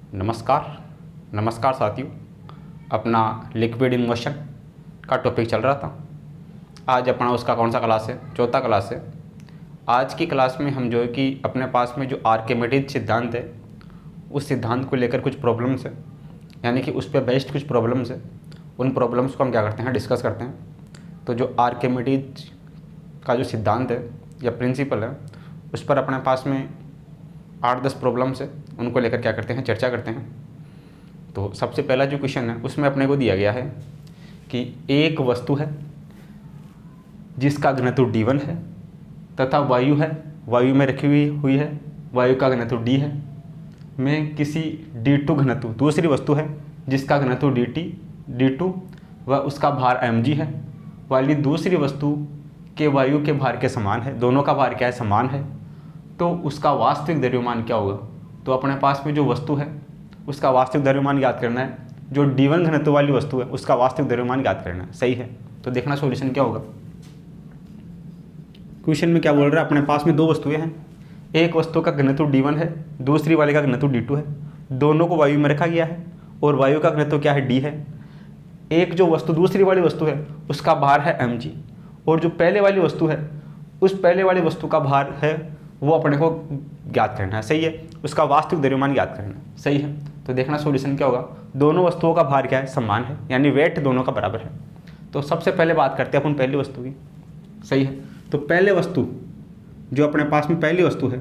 नमस्कार साथियों। अपना लिक्विड इन मोशन का टॉपिक चल रहा था। आज अपना उसका कौन सा क्लास है? चौथा क्लास है। आज की क्लास में हम जो है कि अपने पास में जो आर्किमिडीज सिद्धांत है उस सिद्धांत को लेकर कुछ प्रॉब्लम्स है, यानी कि उस पर बेस्ड कुछ प्रॉब्लम्स है। उन प्रॉब्लम्स को हम क्या करते हैं, डिस्कस करते हैं। तो जो आर्किमिडीज का जो सिद्धांत है या प्रिंसिपल है उस पर अपने पास में 8-10 प्रॉब्लम्स है, उनको लेकर क्या करते हैं, चर्चा करते हैं। तो सबसे पहला जो क्वेश्चन है उसमें अपने को दिया गया है कि एक वस्तु है जिसका घनत्व d1 है तथा वायु है, वायु में रखी हुई है, वायु का घनत्व d है, में किसी d2 घनत्व दूसरी वस्तु है जिसका घनत्व d2 व उसका भार mg है वाली दूसरी वस्तु के वायु के भार के समान है। दोनों का भार क्या है, समान है। तो उसका वास्तविक द्रव्यमान क्या होगा? तो अपने पास में जो वस्तु है उसका वास्तविक द्रव्यमान याद करना है। जो d1 घनत्व वाली वस्तु है उसका वास्तविक द्रव्यमान याद करना है। सही है। तो देखना सॉल्यूशन क्या होगा। क्वेश्चन में क्या बोल रहा है, अपने पास में दो वस्तुएं हैं। एक वस्तु का घनत्व d1 है, दूसरी वाले का घनत्व d2 है। दोनों को वायु में रखा गया है और वायु का घनत्व क्या है, d है। एक जो वस्तु दूसरी वाली वस्तु है उसका भार है mg और जो पहले वाली वस्तु है उस पहले वाली वस्तु का भार है वो अपने को ज्ञात करना है। सही है। उसका वास्तविक द्रव्यमान ज्ञात करना है। सही है। तो देखना सॉल्यूशन क्या होगा। दोनों वस्तुओं का भार क्या है, समान है, यानी वेट दोनों का बराबर है। तो सबसे पहले बात करते हैं अपन पहली वस्तु की। सही है। तो पहले वस्तु जो अपने पास में पहली वस्तु है,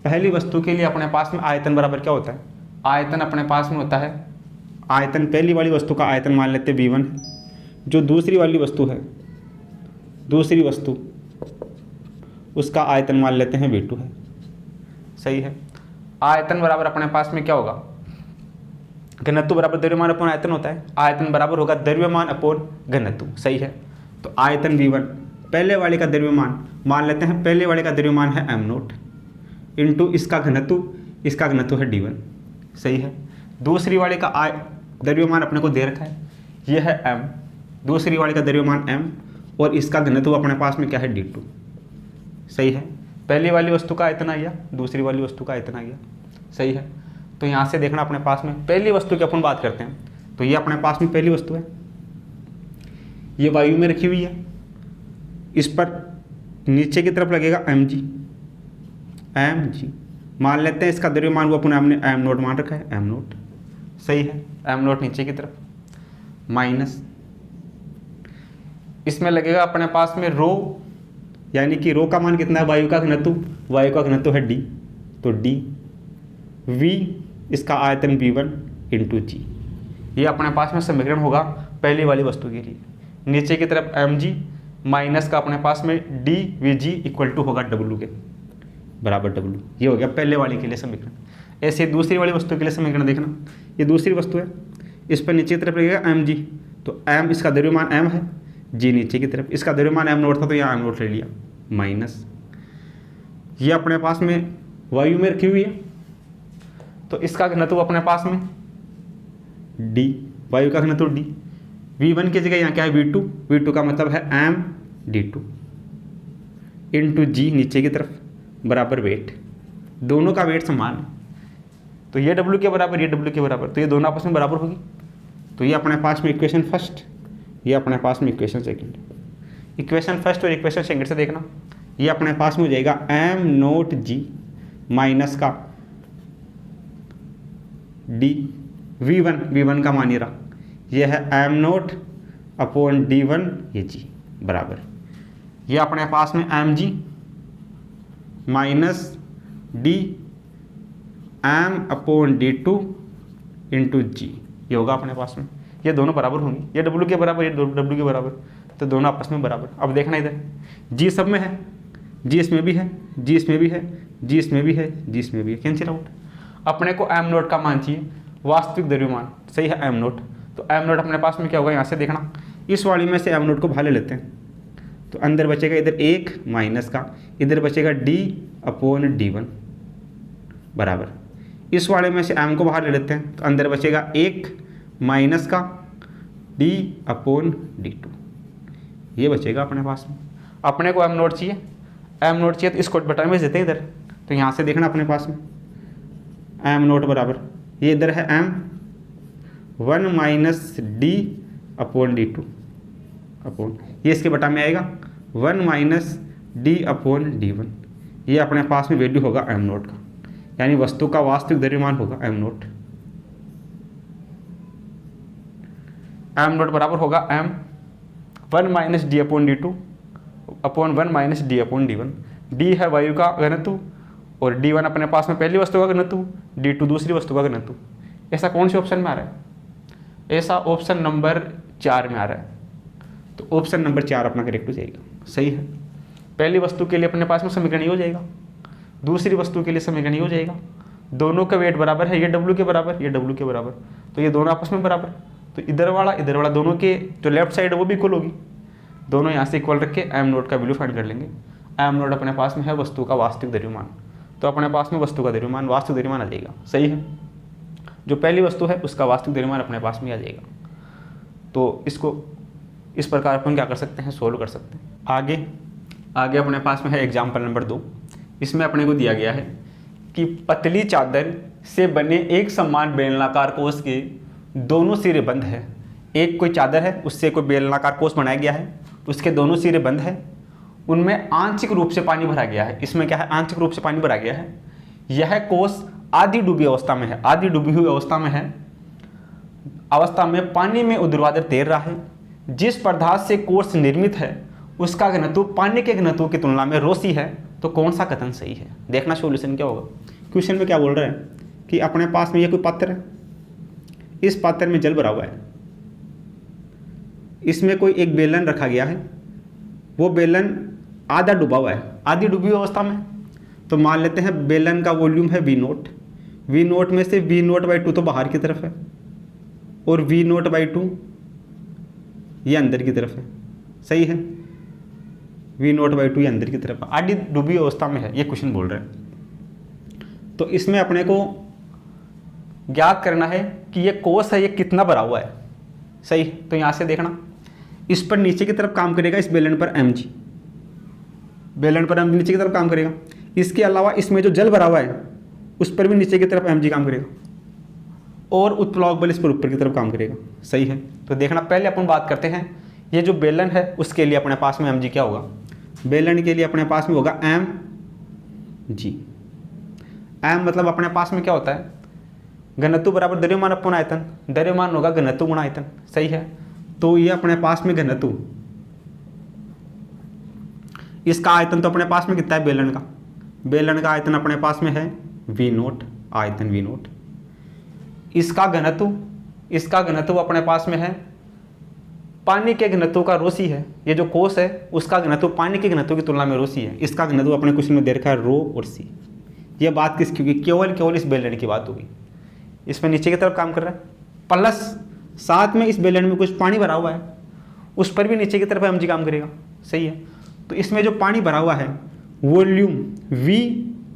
पहली वस्तु के लिए अपने पास में आयतन बराबर क्या होता है, आयतन अपने पास में होता है, आयतन पहली वाली वस्तु का आयतन मान लेते हैं v1 है। जो दूसरी वाली वस्तु है, दूसरी वस्तु उसका आयतन मान लेते हैं v2 है। सही है। आयतन बराबर अपने पास में क्या होगा, घनत्व बराबर द्रव्यमान अपॉन आयतन होता है। आयतन बराबर होगा द्रव्यमान अपॉन घनत्व। सही है। तो आयतन v1 पहले वाले का द्रव्यमान मान लेते हैं, पहले वाले का द्रव्यमान है m0 इंटू इसका घनत्व है d1। सही है। दूसरी वाले का द्रव्यमान अपने को दे रखा है, यह है m, दूसरी वाले का द्रव्यमान m और इसका घनत्व अपने पास में क्या है, d2। सही है। पहली वाली वस्तु का आयतन आ गया, दूसरी वाली वस्तु का आयतन आ गया। सही है। तो यहाँ से देखना अपने पास में पहली वस्तु की अपन बात करते हैं। तो ये अपने पास में पहली वस्तु है, ये वायु में रखी हुई है। इस पर नीचे की तरफ लगेगा mg मान लेते हैं। इसका द्रव्यमान वो अपने हमने m0 मान रखा है, m0। सही है। m0 नीचे की तरफ माइनस इसमें लगेगा अपने पास में रो, यानी कि रो का मान कितना है, वायु का घनत्व है d, तो d v इसका आयतन v1 इंटू g। ये अपने पास में समीकरण होगा पहली वाली वस्तु के लिए। नीचे की तरफ mg माइनस का अपने पास में d vg इक्वल टू होगा w के बराबर w। ये हो गया पहले वाले के लिए समीकरण। ऐसे दूसरी वाली वस्तु के लिए समीकरण देखना। ये दूसरी वस्तु है, इस पर नीचे की तरफ लगेगा mg, तो m इसका द्रव्यमान m है, g नीचे की तरफ, इसका द्रव्यमान m0 था तो यहाँ m0 ले लिया, माइनस ये अपने पास में वायु में रखी हुई है तो इसका घनत्व अपने पास में d, वायु का घनत्व d, v1 की जगह यहाँ क्या है, v2 का मतलब है m d2 इंटू g नीचे की तरफ बराबर वेट। दोनों का वेट समान है तो ये w के बराबर, ये w के बराबर, तो ये दोनों आपस में बराबर होगी। तो ये अपने पास में इक्वेशन फर्स्ट, ये अपने पास में इक्वेशन सेकंड। इक्वेशन फर्स्ट और इक्वेशन सेकंड से देखना, ये अपने पास में हो जाएगा m0g माइनस का d v1 का मान ही रहा, ये है m0 अपॉन d1 ये g बराबर, ये अपने पास में mg minus d m upon d2 into g, ये होगा अपने पास में। ये दोनों बराबर होंगे, ये w के बराबर, ये w के बराबर, तो दोनों आपस में बराबर। अब देखना इधर g सब में है, g इसमें भी है, g इसमें भी है, g इसमें भी है, g इसमें भी है, कैंसिल आउट। अपने को m0 का मान चाहिए, वास्तविक द्रव्यमान। सही है, m0। तो m0 अपने पास में क्या होगा, यहाँ से देखना, इस वाली में से m0 को बाहर ले लेते हैं तो अंदर बचेगा इधर 1 माइनस का, इधर बचेगा d अपॉन d1 बराबर, इस वाले में से m को बाहर ले लेते हैं तो अंदर बचेगा 1 माइनस का d अपॉन d2, ये बचेगा अपने पास में। अपने को m0 चाहिए, एम नोट चाहिए तो इसको बटा में भेज देते हैं इधर। तो यहाँ से देखना अपने पास में एम नोट बराबर, ये इधर है M 1 minus D upon D two upon, ये इसके बटा में आएगा 1 minus D upon D one. ये अपने पास में वैल्यू होगा एम नोट का, यानी वस्तु का वास्तविक द्रव्यमान होगा एम नोट। एम नोट बराबर होगा M 1 minus D upon D two upon 1 minus D upon D one. D है वायु का घनत्व और डी वन अपने पास में पहली वस्तु का घनत्व, डी टू दूसरी वस्तु का घनत्व। ऐसा कौन से ऑप्शन में आ रहा है? ऐसा ऑप्शन नंबर 4 में आ रहा है। तो ऑप्शन नंबर 4 अपना करेक्ट हो जाएगा, सही है। पहली वस्तु के लिए अपने पास में समीकरण हो जाएगा, दूसरी वस्तु के लिए समीकरण हो जाएगा। दोनों का वेट बराबर है, ये डब्ल्यू के बराबर, ये डब्ल्यू के बराबर, तो ये दोनों आपस में बराबर। तो इधर वाला दोनों के जो लेफ्ट साइड है वो भी इक्वल होगी। दोनों यहाँ से इक्वल रख के एम नोट का वैल्यू फाइंड कर लेंगे। एम नोट अपने पास में है वस्तु का वास्तविक द्रव्यमान, तो अपने पास में वस्तु का द्रव्यमान वास्तविक द्रव्यमान आ जाएगा, सही है। जो पहली वस्तु है उसका वास्तविक द्रव्यमान अपने पास में आ जाएगा। तो इसको इस प्रकार अपन क्या कर सकते हैं, सोल्व कर सकते हैं। आगे अपने पास में है एग्जाम्पल नंबर 2। इसमें अपने को दिया गया है कि पतली चादर से बने एक समान बेलनाकार कोष के दोनों सिरे बंद है। एक कोई चादर है, उससे कोई बेलनाकार कोष बनाया गया है, उसके दोनों सिरे बंद है, उनमें आंशिक रूप से पानी भरा गया है। इसमें क्या है, आंशिक रूप से पानी भरा गया है। यह कोष आधी डूबी अवस्था में है, आधी डूबी हुई अवस्था में है, अवस्था में पानी में ऊर्ध्वाधर तैर रहा है। जिस पदार्थ से कोष निर्मित है उसका घनत्व पानी के घनत्व की तुलना में रोसी है, तो कौन सा कथन सही है? देखना सॉल्यूशन क्या होगा। क्वेश्चन में क्या बोल रहा है कि अपने पास में ये कोई पात्र है, इस पात्र में जल भरा हुआ है, इसमें कोई एक बेलन रखा गया है, वो बेलन आधा डूबा हुआ है, आधी डूबी हुई अवस्था में। तो मान लेते हैं बेलन का वॉल्यूम है वी नोट, वी नोट में से वी नोट बाई टू तो बाहर की तरफ है और वी नोट बाई टू ये अंदर की तरफ है, सही है। वी नोट बाई टू ये अंदर की तरफ है, आधी डूबी अवस्था में है, ये क्वेश्चन बोल रहे हैं। तो इसमें अपने को ज्ञात करना है कि ये कोष है ये कितना भरा हुआ है, सही। तो यहाँ से देखना, इस पर नीचे की तरफ काम करेगा, इस बेलन पर एम जी, बेलन पर एम जी नीचे की तरफ काम करेगा। इसके अलावा इसमें जो जल भरा हुआ है उस पर भी नीचे की तरफ एम जी काम करेगा और उत्प्लावक बल इस पर ऊपर की तरफ काम करेगा, सही है। तो देखना, पहले अपन बात करते हैं ये जो बेलन है उसके लिए अपने पास में एम जी क्या होगा। बेलन के लिए अपने पास में होगा एम जी। एम मतलब अपने पास में क्या होता है, घनत्व बराबर द्रव्यमान अपॉन आयतन, द्रव्यमान होगा घनत्व गुणा आयतन, सही है। तो ये अपने पास में घनत्व, इसका आयतन तो अपने पास में कितना है, बेलन का, बेलन का आयतन अपने पास में है वी नोट, आयतन वी नोट। इसका घनत्व, इसका घनत्व अपने पास में है पानी के घनत्व का रोसी है। ये जो कोष है उसका घनत्व पानी के घनत्व की तुलना में रोसी है। इसका घनत्व अपने क्वेश्चन में दे रखा है रो और सी। ये बात किसकी होगी, केवल इस बेलन की बात होगी। इसमें नीचे की तरफ काम कर रहा है, प्लस साथ में इस बेलन में कुछ पानी भरा हुआ है, उस पर भी नीचे की तरफ एम जी काम करेगा, सही है। तो इसमें जो पानी भरा हुआ है वॉल्यूम वी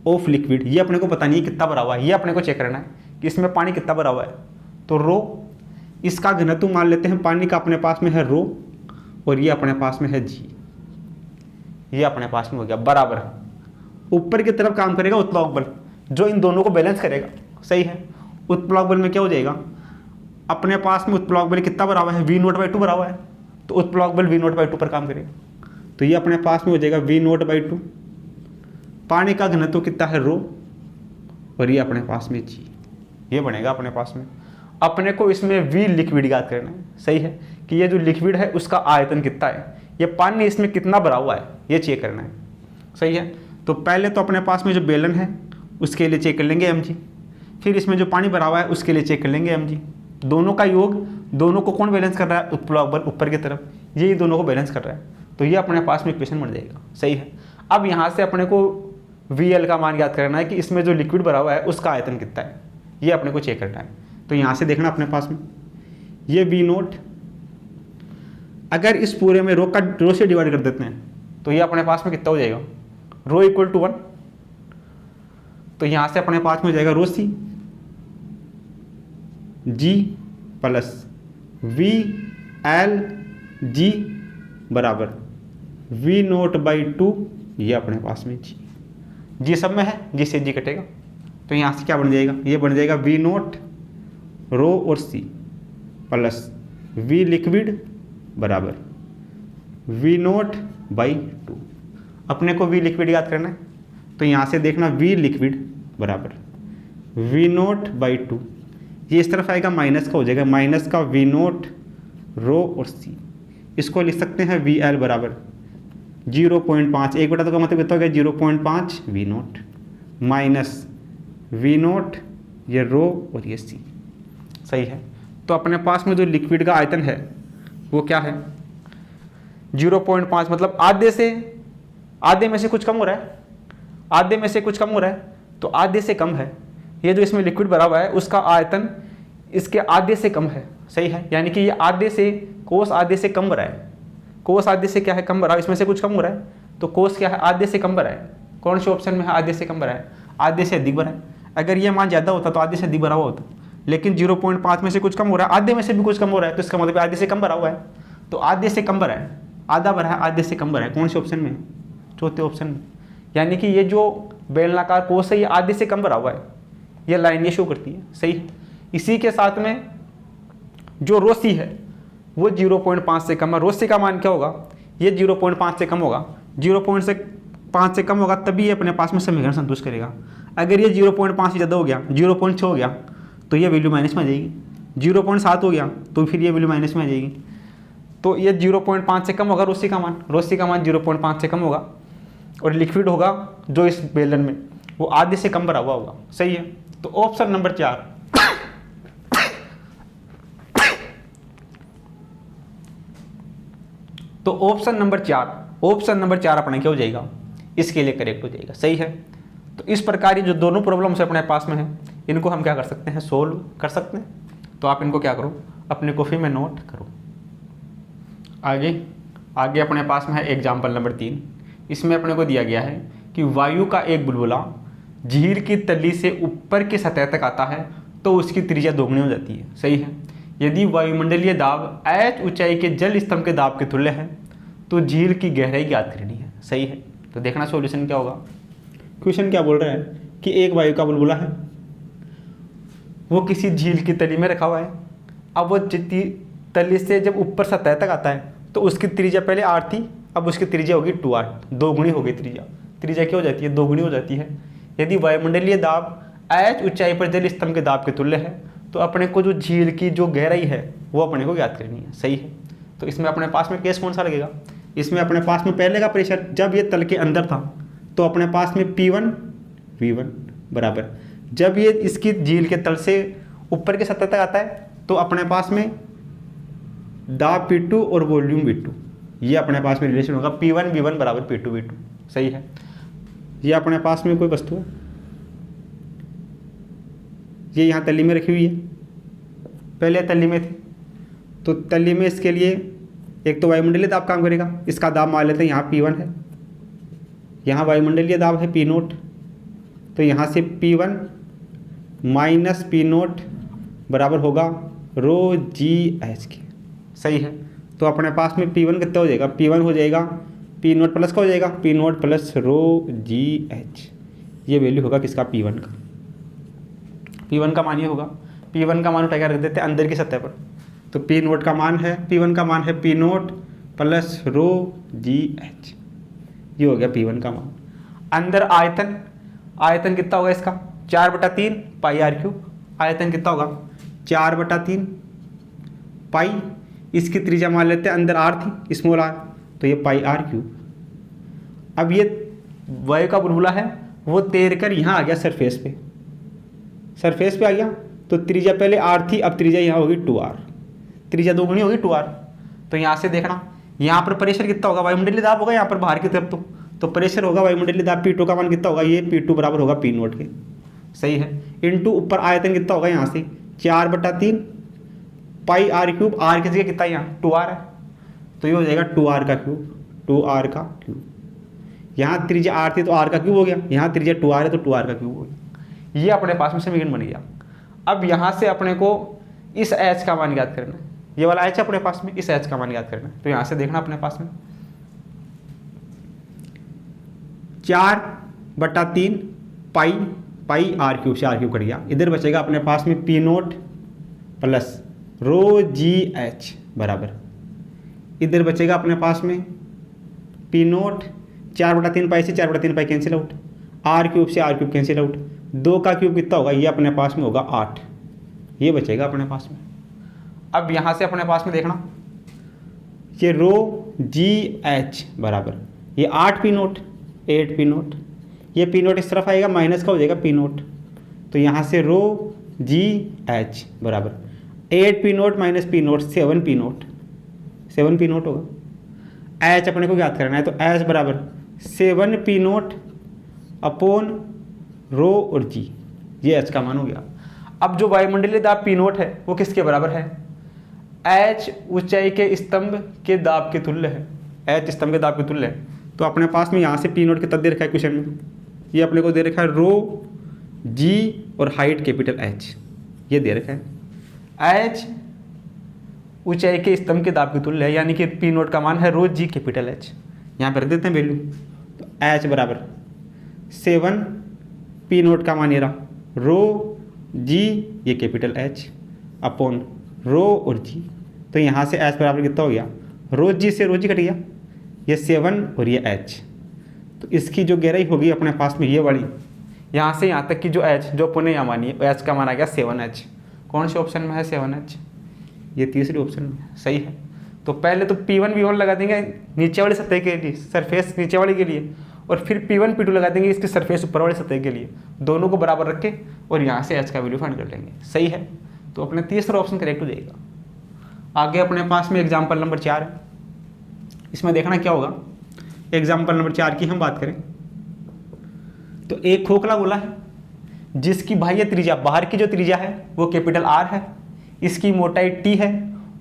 ऑफ लिक्विड, ये अपने को पता नहीं है कितना भरा हुआ है, ये अपने को चेक करना है कि इसमें पानी कितना भरा हुआ है। तो रो, इसका घनत्व मान लेते हैं पानी का अपने पास में है रो और ये अपने पास में है जी, ये अपने पास में हो गया बराबर। ऊपर की तरफ काम करेगा उत्प्लावक बल जो इन दोनों को बैलेंस करेगा, सही है। उत्प्लावक बल में क्या हो जाएगा, अपने पास में उत्प्लावक बल कितना भरा हुआ है, वी नोट बाई टू भरा हुआ है, तो उत्प्लावक बल वी नोट बाई टू पर काम करेगा। तो ये अपने पास में हो जाएगा वी नोट बाई टू, पानी का घनत्व कितना है रो और ये अपने पास में जी, ये बनेगा अपने पास में। अपने को इसमें वी लिक्विड याद करना है, सही है, कि ये जो लिक्विड है उसका आयतन कितना है, ये पानी इसमें कितना भरा हुआ है ये चेक करना है, सही है। तो पहले तो अपने पास में जो बेलन है उसके लिए चेक कर लेंगे एम जी, फिर इसमें जो पानी भरा हुआ है उसके लिए चेक कर लेंगे एम जी। दोनों का योग, दोनों को कौन बैलेंस कर रहा है, उत्प्लावक बल ऊपर की तरफ, ये दोनों को बैलेंस कर रहा है। तो ये अपने पास में इक्वेशन बन जाएगा, सही है। अब यहाँ से अपने को वी एल का मान याद करना है कि इसमें जो लिक्विड भरा हुआ है उसका आयतन कितना है, ये अपने को चेक करना है। तो यहाँ से देखना अपने पास में ये वी नोट, अगर इस पूरे में रो से डिवाइड कर देते हैं तो ये अपने पास में कितना हो जाएगा, रो इक्वल टू 1। तो यहाँ से अपने पास में हो जाएगा रो सी जी प्लस वी एल जी बराबर वी नोट बाई टू ये अपने पास में जी, जी सब में है, जी से जी कटेगा, तो यहाँ से क्या बन जाएगा, ये बन जाएगा वी नोट रो और सी प्लस वी लिक्विड बराबर वी नोट बाई 2। अपने को वी लिक्विड याद करना है, तो यहाँ से देखना वी लिक्विड बराबर वी नोट बाई 2, ये इस तरफ आएगा माइनस का हो जाएगा, माइनस का वी नोट रो और सी, इसको लिख सकते हैं वी एल बराबर 0.5, 1/2 का मतलब कितना हो गया 0.5 V naught minus V naught ये रो और ये सी। सही है। तो अपने पास में जो लिक्विड का आयतन है वो क्या है 0.5, मतलब आधे में से कुछ कम हो रहा है, आधे में से कुछ कम हो रहा है, तो आधे से कम है। ये जो इसमें लिक्विड भरा हुआ है उसका आयतन इसके आधे से कम है। सही है, यानी कि ये आधे से कोस आधे से कम भरा है, कोस आधे से क्या है कम भरा है, इसमें से कुछ कम हो रहा है, तो कोस क्या है आधे से कम भरा है। कौन से ऑप्शन में है आधे से कम भरा है, आधे से अधिक भरा है। अगर ये मान ज़्यादा होता तो आधे से अधिक भरा हुआ होता, लेकिन 0.5 में से कुछ कम हो रहा है, आधे में से भी कुछ कम हो रहा है, तो इसका मतलब आधे से कम भरा हुआ है। तो आधे से कम भरा है, आधा भरा है, आधे से कम भरा है, कौन से ऑप्शन में है, चौथे ऑप्शन में। यानी कि ये जो बेलनाकार कोस है ये आधे से कम भरा हुआ है, ये लाइन ये शो करती है। सही है। इसी के साथ में जो रोसी है वो 0.5 से कम है। रोसी का मान क्या होगा, ये 0.5 से कम होगा, 0.5 से कम होगा तभी ये अपने पास में समीकरण संतुष्ट करेगा। अगर ये 0.5 से ज़्यादा हो गया, 0.6 हो गया, तो ये वैल्यू माइनस में आ जाएगी, 0.7 हो गया तो फिर ये वैल्यू माइनस में आ जाएगी। तो ये 0.5 से कम होगा रोसी का मान 0.5 से कम होगा, और लिक्विड होगा जो इस बेलन में वो आधे से कम भरा हुआ होगा। सही है। तो ऑप्शन नंबर 4 तो ऑप्शन नंबर 4 अपने क्या हो जाएगा, इसके लिए करेक्ट हो जाएगा। सही है। तो इस प्रकार जो दोनों प्रॉब्लम्स अपने पास में हैं इनको हम क्या कर सकते हैं, सोल्व कर सकते हैं। तो आप इनको क्या करो, अपने कॉपी में नोट करो। आगे अपने पास में है एग्जाम्पल नंबर 3। इसमें अपने को दिया गया है कि वायु का एक बुलबुला झील की तली से ऊपर की सतह तक आता है तो उसकी त्रिज्या दोगुनी हो जाती है। सही है। यदि वायुमंडलीय दाब h ऊंचाई के जल स्तंभ के दाब के तुल्य है तो झील की गहराई ज्ञात करनी है। सही है। तो देखना सॉल्यूशन क्या होगा। क्वेश्चन क्या बोल रहा है कि एक वायु का बुलबुला है, वो किसी झील की तली में रखा हुआ है। अब वो तली से जब ऊपर सतह तक आता है तो उसकी त्रिज्या पहले r थी, अब उसकी त्रिज्या होगी 2r, दोगुनी हो गई त्रिज्या क्या हो जाती है, दोगुनी हो जाती है। यदि वायुमंडलीय दाब h ऊंचाई पर जल स्तंभ के दाब के तुल्य है तो अपने को जो झील की जो गहराई है वो अपने को ज्ञात करनी है। सही है। तो इसमें अपने पास में केस कौन सा लगेगा, इसमें अपने पास में पहले का प्रेशर जब ये तल के अंदर था तो अपने पास में P1 V1 बराबर, जब ये इसकी झील के तल से ऊपर के सतह तक आता है तो अपने पास में दाब P2 और वॉल्यूम V2, ये अपने पास में रिलेशन होगा P1 V1 बराबर P2 V2। सही है। ये अपने पास में कोई वस्तु है, ये यहाँ तली में रखी हुई है, पहले तली में थी तो तली में इसके लिए एक तो वायुमंडलीय दाब काम करेगा, इसका दाब मान लेते हैं यहाँ P1 है, यहाँ वायुमंडलीय दाब है P0, तो यहाँ से P1 माइनस P0 बराबर होगा रो जी एच के। सही है। तो अपने पास में P1 कितना हो जाएगा, P1 हो जाएगा P0 प्लस का हो जाएगा P0 प्लस रो जी एच, ये वैल्यू होगा किसका, P1 का। P1 का मान ये होगा, P1 का मान उठा के रख देते हैं अंदर की सतह पर, तो P0 का मान है, P1 का मान है P0 प्लस रो जी एच, ये हो गया P1 का मान। अंदर आयतन कितना होगा इसका, 4/3 पाई आर क्यूब। आयतन कितना होगा 4/3 पाई, इसकी त्रिज्या मान लेते हैं अंदर r थी स्मॉल r, तो ये पाई आर क्यूब। अब ये वायु का बुलबुला है वो तैर कर यहाँ आ गया सरफेस पे आ गया, तो त्रिज्या पहले r थी, अब त्रिज्या यहाँ होगी 2r, त्रिज्या दोगुनी होगी 2r। तो यहाँ से देखना यहाँ पर प्रेशर कितना होगा, वायुमंडलीय दाब होगा यहाँ पर बाहर की तरफ, तो प्रेशर होगा वायुमंडलीय दाब P2 का मान कितना होगा, ये P2 बराबर होगा P0 के। सही है। इनटू ऊपर आयतन कितना होगा यहाँ से 4/3 पाई आर क्यूब, r की जगह कितना यहाँ 2r है, तो ये हो जाएगा 2r का क्यूब। यहाँ त्रिज्या r थी तो r का क्यूब हो गया, यहाँ त्रिज्या 2r है तो 2r का क्यूब हो गया। ये अपने पास में समीकरण बन गया। अब यहाँ से अपने को इस h का मान याद करना है, ये वाला h अपने पास में, इस h का मान याद करना है। तो यहाँ से देखना अपने पास में 4/3 पाई पाई आर क्यूब से आर क्यूब कट गया। इधर बचेगा अपने पास में पी नोट प्लस रो जी एच बराबर, इधर बचेगा अपने पास में पी नोट 4/3 पाई से 4/3 pi cancel out, R cube से आर क्यूब कैंसिल आउट, 2 का क्यूब कितना होगा, ये अपने पास में होगा 8, ये बचेगा अपने पास में। अब यहाँ से अपने पास में देखना ये रो जी एच बराबर ये 8 पी नोट 8 पी नोट, ये पी नोट इस तरफ आएगा माइनस का हो जाएगा पी नोट, तो यहाँ से रो जी एच बराबर 8 P note minus P note 7 P note, 7 P note होगा। एच अपने को याद करना है तो एच बराबर 7 पी नोट अपॉन रो और जी, ये एच का मान हो गया। अब जो वायुमंडलीय दाब पी नोट है वो किसके बराबर है, एच ऊंचाई के स्तंभ के दाब के तुल्य है, एच स्तंभ के दाब के तुल्य है। तो अपने पास में यहाँ से पी नोट कितना दे रखा है क्वेश्चन में, ये अपने को दे रखा है रो जी और हाइट कैपिटल एच, ये दे रखा है। एच ऊंचाई के स्तंभ के दाब के तुल्य है, यानी कि पी नोट का मान है रो जी कैपिटल एच, यहाँ पर रख देते हैं वैल्यू। तो एच बराबर 7 पी नोट का मान ये रहा रो जी ये कैपिटल एच अपॉन रो और जी, तो यहाँ से एच बराबर कितना हो गया, रो जी से रो जी कट गया, ये 7 और ये एच, तो इसकी जो गहराई होगी अपने पास में ये वाली, यहाँ से यहाँ तक की जो एच जो अपने यहाँ मानी है एच का मान आ गया 7H। कौन से ऑप्शन में है 7H, ये तीसरी ऑप्शन में सही है। तो पहले तो P1 V1 लगा देंगे नीचे वाली सतह के लिए, सरफेस नीचे वाले के लिए, और फिर P1 P2 लगा देंगे इसकी सरफेस ऊपर वाली सतह के लिए, दोनों को बराबर रख के और यहाँ से एच का वैल्यू फाइंड कर लेंगे, सही है। तो अपने तीसरा ऑप्शन करेक्ट हो जाएगा। आगे अपने पास में एग्जाम्पल नंबर 4 है, इसमें देखना क्या होगा। एग्जाम्पल नंबर 4 की हम बात करें तो एक खोखला गोला है जिसकी बाह्य त्रिज्या, बाहर की जो त्रिज्या है वो कैपिटल आर है, इसकी मोटाई टी है,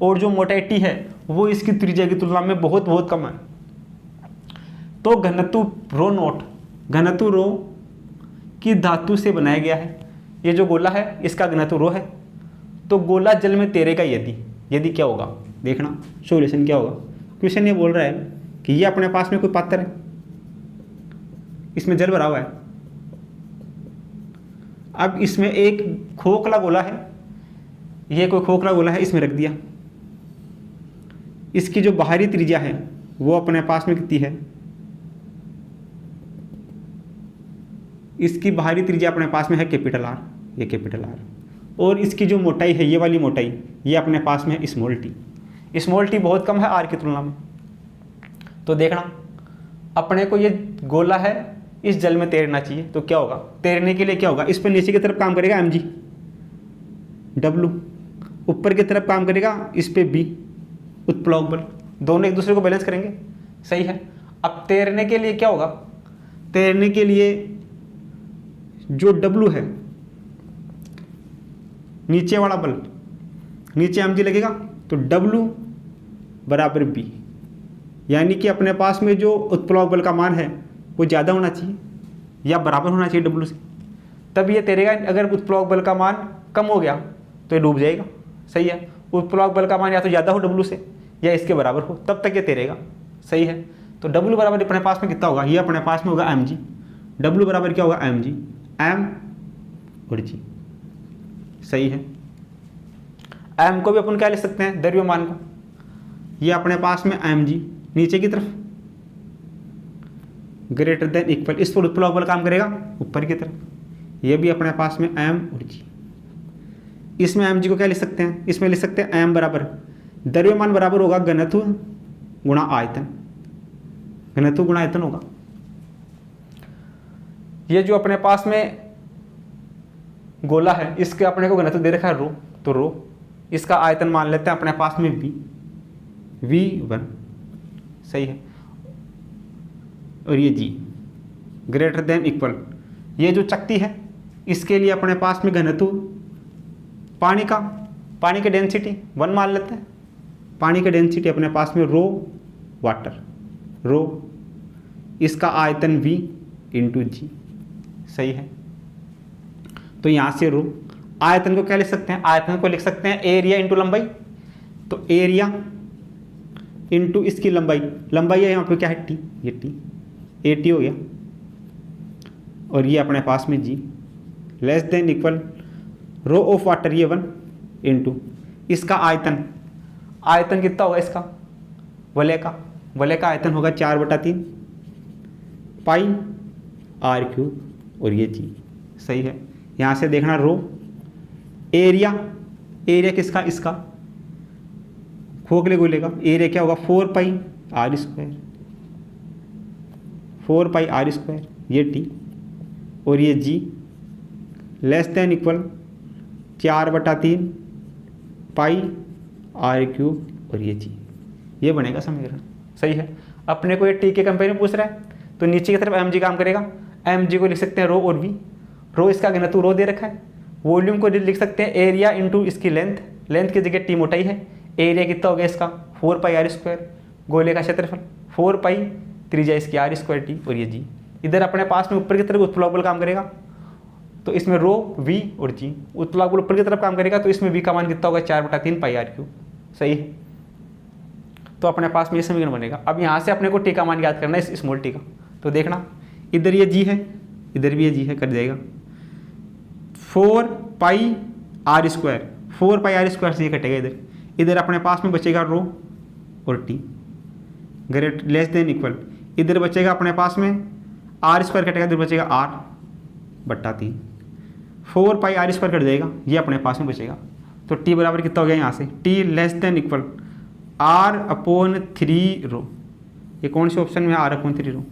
और जो मोटाई टी है वो इसकी त्रिज्या की तुलना में बहुत बहुत कम है। तो घनत्व रो नोट, घनत्व रो की धातु से बनाया गया है, ये जो गोला है इसका घनत्व रो है। तो गोला जल में तैरेगा यदि क्या होगा, देखना सॉल्यूशन क्या होगा। क्वेश्चन ये बोल रहा है कि ये अपने पास में कोई पात्र है, इसमें जल भरा हुआ है, अब इसमें एक खोखला गोला है, ये कोई खोखला गोला है, इसमें रख दिया, इसकी जो बाहरी त्रिज्या है वो अपने पास में कितनी है, इसकी बाहरी त्रिज्या अपने पास में है कैपिटल आर, ये कैपिटल आर, और इसकी जो मोटाई है ये वाली मोटाई ये अपने पास में है स्मॉल टी, स्मॉल टी बहुत कम है आर की तुलना में। तो देखना अपने को ये गोला है इस जल में तैरना चाहिए, तो क्या होगा, तैरने के लिए क्या होगा, इस पर नीचे की तरफ काम करेगा mg w, ऊपर की तरफ काम करेगा इस पे b उत्प्लवक बल, दोनों एक दूसरे को बैलेंस करेंगे, सही है। अब तैरने के लिए क्या होगा, तैरने के लिए जो w है नीचे वाला बल, नीचे mg लगेगा तो w बराबर b, यानी कि अपने पास में जो उत्प्लवक बल का मान है वो ज़्यादा होना चाहिए या बराबर होना चाहिए W से, तब ये तैरेगा। अगर उत्प्लवक बल का मान कम हो गया तो ये डूब जाएगा, सही है। उत्प्लवक बल का मान या तो ज़्यादा हो W से या इसके बराबर हो, तब तक ये तैरेगा, सही है। तो W बराबर अपने पास में कितना होगा, ये अपने पास में होगा mg, W बराबर क्या होगा mg, m और g, सही है। m को भी अपन क्या लिख सकते हैं, द्रव्यमान को, ये अपने पास में mg नीचे की तरफ ग्रेटर देन इक्वल, इस पर उत्प्लवक बल काम करेगा ऊपर की तरफ, ये भी अपने पास में m और g। इसमें mg को क्या लिख सकते हैं, इसमें लिख सकते हैं m बराबर द्रव्यमान बराबर होगा घनत्व गुणा आयतन, घनत्व गुणा आयतन होगा। ये जो अपने पास में गोला है इसके अपने को घनत्व दे रखा है रो, तो रो, इसका आयतन मान लेते हैं अपने पास में v1, सही है। और ये g ग्रेटर देन इक्वल, ये जो चकती है इसके लिए अपने पास में घनत्व पानी का डेंसिटी 1 मान लेते हैं, पानी का डेंसिटी अपने पास में रो वाटर, रो, इसका आयतन v इंटू जी, सही है। तो यहाँ से रो, आयतन को क्या लिख सकते हैं, आयतन को लिख सकते हैं एरिया इंटू लंबाई, तो एरिया इंटू इसकी लंबाई, लंबाई है यहाँ पे क्या है टी, ये टी, ए टी हो गया, और ये अपने पास में G less than equal rho of water ये 1 इंटू इसका आयतन, आयतन कितना होगा इसका वलय का आयतन होगा 4/3 पाई आर क्यूब और ये जी। सही है। यहाँ से देखना रो एरिया किसका, इसका खोखले गोले का एरिया क्या होगा 4 पाई आर स्क्वायर ये टी और ये G less than equal 4/3 pi R cube और ये जी। ये बनेगा समीकरण। सही है। अपने को ये टी के कंपेयर में पूछ रहा है तो नीचे की तरफ एम जी काम करेगा। एम जी को लिख सकते हैं रो और वी। रो इसका घनत्व रो दे रखा है। वॉल्यूम को लिख सकते हैं एरिया इंटू इसकी लेंथ की जगह टी मोटाई है। एरिया कितना हो गया इसका 4 पाई आर स्क्वायर, गोले का क्षेत्रफल 4 पाई, त्रिज्या इसकी आर स्क्वायर टी और ये जी। इधर अपने पास में ऊपर की तरफ उत्प्लावक बल काम करेगा तो इसमें रो वी और जी। उत्प्लावक बल ऊपर की तरफ काम करेगा तो इसमें वी का मान कितना होगा 4/3 पाई आर क्यूब। सही है। तो अपने पास में ये समीकरण बनेगा। अब यहाँ से अपने को टी का मान याद करना है, स्मॉल टी का। तो देखना इधर ये जी है, इधर भी ये जी है, कट जाएगा 4 pi R square, 4 pi R square से ये कटेगा। इधर अपने पास में बचेगा रो और T great less than equal, इधर बचेगा अपने पास में आर स्क्वायर कटेगा, इधर बचेगा r/3, 4 pi R square cut जाएगा, ये अपने पास में बचेगा। तो टी बराबर कितना हो गया यहाँ से T less than equal r/3 रो। ये कौन से ऑप्शन में r/3 रो?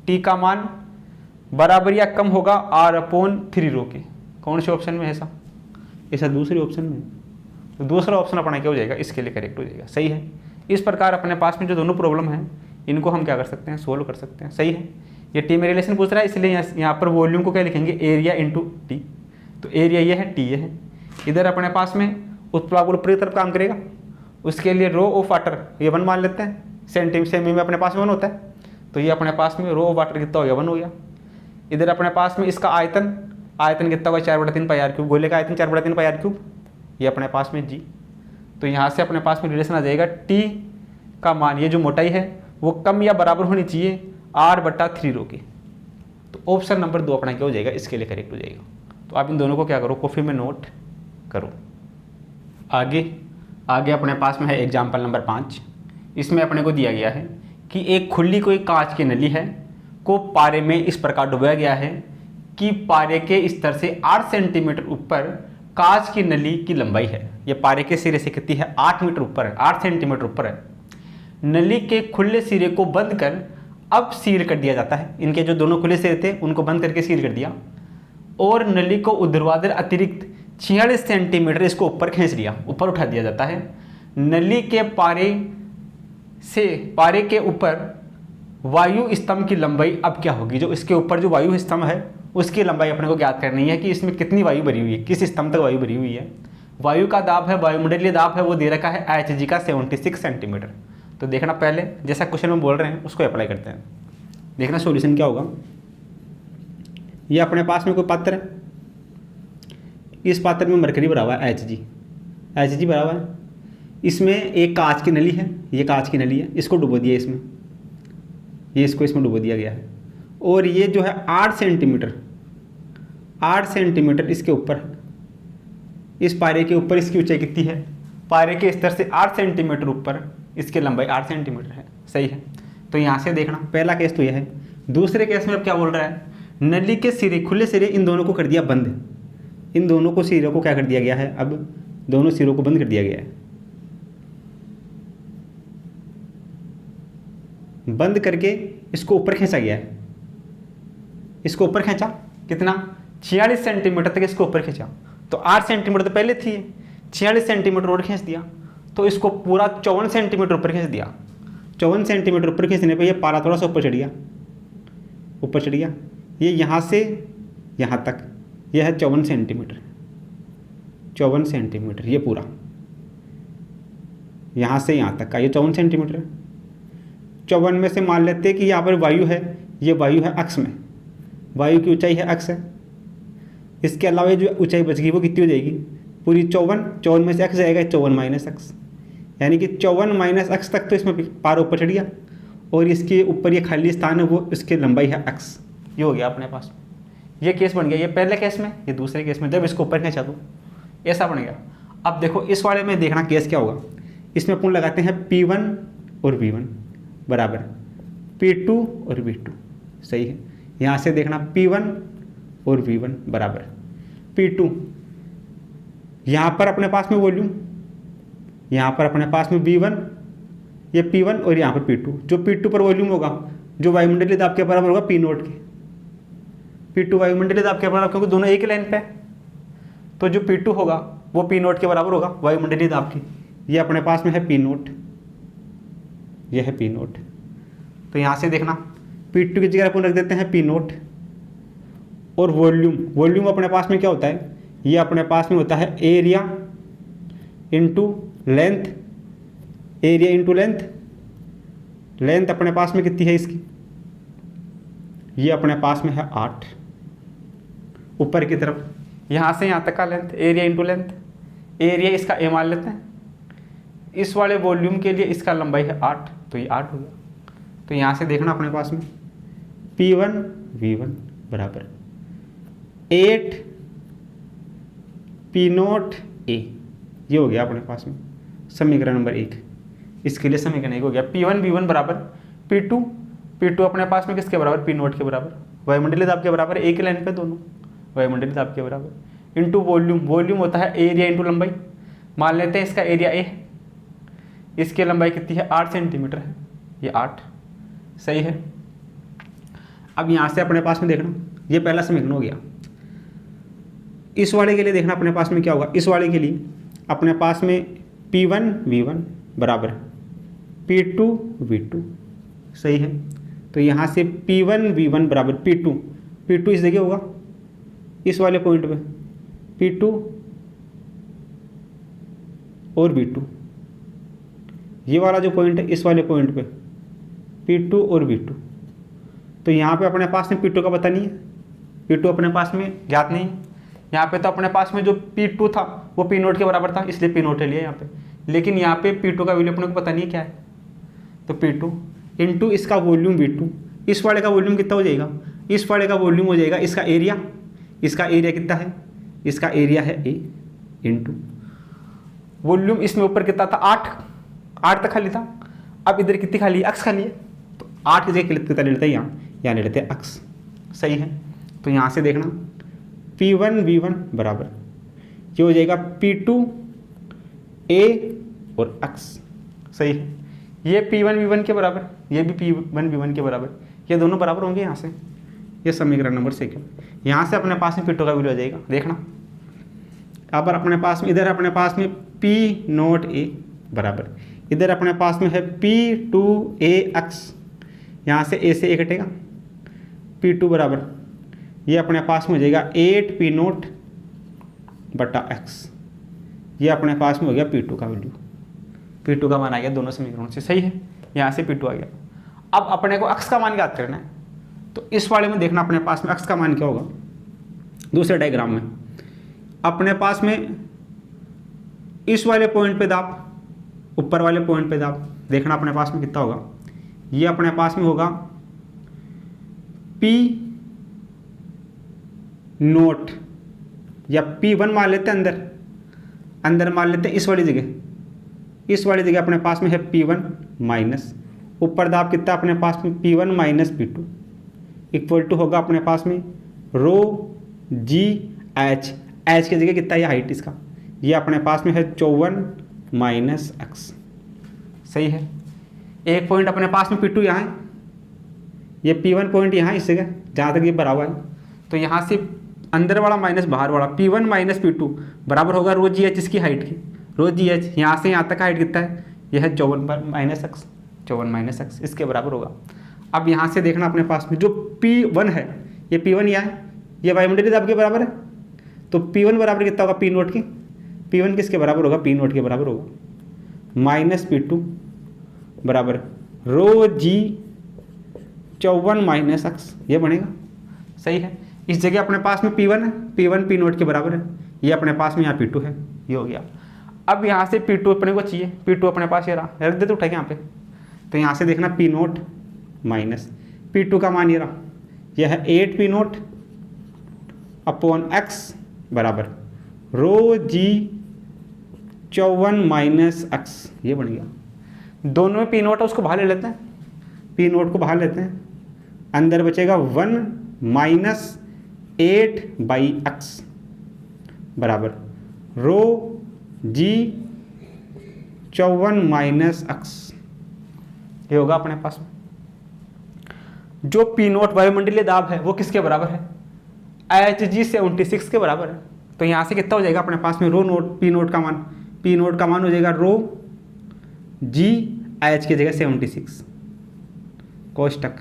टी का मान बराबर या कम होगा r/3 रो के। कौन से ऑप्शन में है ऐसा दूसरे ऑप्शन में। तो दूसरा ऑप्शन अपना क्या हो जाएगा, इसके लिए करेक्ट हो जाएगा। सही है। इस प्रकार अपने पास में जो दोनों प्रॉब्लम है इनको हम क्या कर सकते हैं, सोल्व कर सकते हैं। सही है। ये टी में रिलेशन पूछ रहा है इसलिए यहाँ पर वॉल्यूम को क्या लिखेंगे एरिया इंटू टी। तो एरिया ये है, टी ये है। इधर अपने पास में उत्प्लावक बल ऊपरी तरफ काम करेगा, उसके लिए रो ऑफ वाटर ये 1 मान लेते हैं। सेमी में अपने पास में 1 होता है तो ये अपने पास में रो ऑफ वाटर कितना हो गया 1 हो गया। इधर अपने पास में इसका आयतन कितना होगा 4/3 पाई आर क्यूब, गोले का आयतन 4/3 पाई आर क्यूब, ये अपने पास में जी। तो यहाँ से अपने पास में रिलेशन आ जाएगा टी का मान, ये जो मोटाई है वो कम या बराबर होनी चाहिए r/3 रो की। तो ऑप्शन नंबर 2 अपना क्या हो जाएगा, इसके लिए करेक्ट हो जाएगा। तो आप इन दोनों को क्या करो, कॉपी में नोट करो। आगे अपने पास में है एग्जाम्पल नंबर 5। इसमें अपने को दिया गया है कि एक खुली कोई कांच की नली है को पारे में इस प्रकार डुबाया गया है कि पारे के स्तर से 8 सेंटीमीटर ऊपर कांच की नली की लंबाई है। ये पारे के सिरे से कितनी है 8 मीटर ऊपर है, 8 सेंटीमीटर ऊपर है। नली के खुले सिरे को बंद कर अब सील कर दिया जाता है। इनके जो दोनों खुले सिरे थे उनको बंद करके सील कर दिया और नली को ऊर्ध्वाधर अतिरिक्त 46 सेंटीमीटर इसको ऊपर खींच लिया, ऊपर उठा दिया जाता है। नली के पारे के ऊपर वायु स्तंभ की लंबाई अब क्या होगी, जो इसके ऊपर जो वायु स्तंभ है उसकी लंबाई अपने को ज्ञात करनी है कि इसमें कितनी वायु भरी हुई है, किस स्तंभ तक वायु भरी हुई है। वायु का दाब है, वायुमंडलीय दाब है, वो दे रखा है Hg का 76 सेंटीमीटर। तो देखना पहले जैसा क्वेश्चन में बोल रहे हैं उसको अप्लाई करते हैं। देखना सॉल्यूशन क्या होगा। ये अपने पास में कोई पात्र है, इस पात्र में मरकरी भरा हुआ है Hg भरा हुआ है। इसमें एक कांच की नली है, ये कांच की नली है, इसको डुबो दिया इसमें, ये इसको इसमें डुबो दिया गया है। और ये जो है 8 सेंटीमीटर इसके ऊपर है। इस पारे के ऊपर इसकी ऊंचाई कितनी है, पारे के स्तर से 8 सेंटीमीटर ऊपर इसकी लंबाई 8 सेंटीमीटर है। सही है। तो यहाँ से देखना पहला केस तो यह है। दूसरे केस में अब क्या बोल रहा है, नली के सिरे, खुले सिरे इन दोनों को कर दिया बंद। इन दोनों को सिरों को क्या कर दिया गया है, अब दोनों सिरों को बंद कर दिया गया है। बंद करके इसको ऊपर खींचा गया है। इसको ऊपर खींचा कितना 46 सेंटीमीटर तक इसको ऊपर खींचा। तो 8 सेंटीमीटर तो पहले थी, 46 सेंटीमीटर और खींच दिया तो इसको पूरा 54 सेंटीमीटर ऊपर खींच दिया। 54 सेंटीमीटर ऊपर खींचने पे ये पारा थोड़ा सा ऊपर चढ़ गया। ये यहाँ से यहाँ तक यह है 54 सेंटीमीटर, ये पूरा यहाँ से यहाँ तक का ये 54 सेंटीमीटर है। 54 में से मान लेते हैं कि यहाँ पर वायु है, ये वायु है अक्ष में, वायु की ऊंचाई है अक्ष है। इसके अलावा ये जो ऊंचाई बच गई वो कितनी हो जाएगी, पूरी 54 में से अक्ष जाएगा 54 माइनस अक्ष, यानी कि 54 माइनस अक्ष तक तो इसमें पार ऊपर चढ़ गया। और इसके ऊपर ये खाली स्थान है वो इसकी लंबाई है अक्ष। ये हो गया अपने पास। ये केस बन गया, ये पहले केस में, ये दूसरे केस में, जब इसको ऊपर खींचा दो ऐसा बन गया। अब देखो इस वाले में देखना केस क्या होगा, इसमें अपन लगाते हैं P1 और V1 बराबर P2 और V2, सही है। यहाँ से देखना P1 और V1 बराबर P2, यहाँ पर अपने पास में वॉल्यूम, यहाँ पर अपने पास में V1, ये P1 और यहाँ पर P2, जो P2 पर वॉल्यूम होगा जो वायुमंडलीय दाब के बराबर होगा P0 के, P2 वायुमंडलीय दाब के बराबर, क्योंकि दोनों एक लाइन पे है, तो जो P2 होगा वो P0 के बराबर होगा वायुमंडलीय दाब की। ये अपने पास में है P0, ये है P0, तो यहाँ से देखना P2 की जगह अपन रख देते हैं P0, और वॉल्यूम अपने पास में क्या होता है, ये अपने पास में होता है area into length, area into length अपने पास में कितनी है इसकी, ये अपने पास में है 8 ऊपर की तरफ, यहाँ से यहाँ तक का length, area into length, area इसका ए मान लेते हैं, इस वाले वॉल्यूम के लिए इसका लंबाई है 8, तो ये 8 हो गया। तो यहाँ से देखना अपने पास में P1 V1 बराबर 8 P0 A, ये हो गया अपने पास में समीकरण नंबर 1। इसके लिए समीकरण 1 हो गया P1 V1 बराबर P2 अपने पास में किसके बराबर, P0 के बराबर, वायुमंडलीय दाब के बराबर, एक लाइन पे दोनों वायुमंडलीय दाब के बराबर, इंटू वॉल्यूम होता है एरिया इंटू लंबाई, मान लेते हैं इसका एरिया A, इसकी लंबाई कितनी है 8 सेंटीमीटर है, ये 8, सही है। अब यहाँ से अपने पास में देखना, ये पहला समीकरण हो गया। इस वाले के लिए देखना अपने पास में क्या होगा, इस वाले के लिए अपने पास में P1 V1 बराबर P2 V2, सही है। तो यहाँ से P1 V1 बराबर P2 इस जगह होगा, इस वाले पॉइंट पे P2 और V2, ये वाला जो पॉइंट है इस वाले पॉइंट पे P2 और V2, तो यहाँ पे अपने पास में P2 का पता नहीं है, P2 अपने पास में ज्ञात नहीं है। यहाँ पे तो अपने पास में जो P2 था वो P0 के बराबर था, इसलिए P0 ले लिया यहाँ पे, लेकिन यहाँ पे P2 का वैल्यू अपने को पता नहीं क्या है, तो P2 इंटू इसका वॉल्यूम V2, इस वाले का वॉल्यूम कितना हो जाएगा, इस वाले का वॉल्यूम हो जाएगा इसका एरिया कितना है, इसका एरिया है A इंटू वॉल्यूम, इसमें ऊपर कितना था 8 तक खाली था, अब इधर कितनी खाली है, अक्स खाली है, तो 8 की जगह कितना ले लेते हैं यहाँ ले लेते हैं अक्स, सही है। तो यहाँ से देखना P1 V1 बराबर ये हो जाएगा P2 A और अक्स, सही है। ये P1 V1 के बराबर, ये भी P1 V1 के बराबर, ये दोनों बराबर होंगे यहाँ से, ये समीकरण नंबर 2। यहाँ से अपने पास में P2 का वैल्यू आ जाएगा, देखना अब अपने पास में, इधर अपने पास में P0 A बराबर, इधर अपने पास में है P2 A अक्स, यहाँ से A से A कटेगा, P2 बराबर ये अपने पास में हो जाएगा 8 P0 बटा x, ये अपने पास में हो गया P2 का वैल्यू, P2 का मान आ गया दोनों समीकरणों से, सही है। यहाँ से P2 आ गया। अब अपने को x का मान याद करना है, तो इस वाले में देखना अपने पास में x का मान क्या होगा, दूसरे डायग्राम में अपने पास में इस वाले पॉइंट पे दाब, ऊपर वाले पॉइंट पे दाब, देखना अपने पास में कितना होगा, ये अपने पास में होगा P0 या P1 मान लेते हैं, अंदर मान लेते हैं, इस वाली जगह अपने पास में है P1 माइनस, ऊपर दाब कितना अपने पास में P1 minus P2 equal to होगा अपने पास में रो जी एच की जगह कितना है हाइट इसका, ये अपने पास में है 54 माइनस एक्स, सही है। एक पॉइंट अपने पास में P2 यहाँ है, ये P1 पॉइंट यहाँ इस जगह जहाँ तक ये भरा हुआ है, तो यहाँ से अंदर वाला माइनस बाहर वाला P1 माइनस P2 बराबर होगा रो जी एच इसकी हाइट की, रो जी एच यहाँ से यहाँ तक का हाइट कितना है, यह है 54 माइनस एक्स, इसके बराबर होगा। अब यहाँ से देखना अपने पास में जो P1 है, ये P1 यहाँ है, ये वायुमंडलीय दाब के बराबर है, तो P1 बराबर कितना होगा P0 की, P1 किसके बराबर होगा, P0 के बराबर होगा, माइनस P2 बराबर रो जी 54 माइनस एक्स, ये बनेगा, सही है। इस जगह अपने पास में P1 है, P1 P0 के बराबर है, ये अपने पास में यहाँ P2 है, ये हो गया। अब यहाँ से P2 अपने को चाहिए, P2 अपने पास ये रहा, रख दे तो उठा के यहाँ पे, तो यहाँ से देखना P0 माइनस P2 का मान ये रहा, यह है 8 P0 अपॉन एक्स बराबर रो जी 54 माइनस एक्स, ये बन गया। दोनों में पी नोट है, उसको बाहर ले लेते हैं, पी नोट को बाहर लेते हैं, अंदर बचेगा 1 माइनस 8/x बराबर रो जी 54 माइनस एक्स, ये होगा अपने पास में। जो पी नोट वायुमंडलीय दाब है वो किसके बराबर है, Hg 76 के बराबर है। तो यहाँ से कितना हो जाएगा अपने पास में रो नोट पी नोट का मान, पी नोट का मान हो जाएगा रो जी एच की जगह 76 कोष्टक,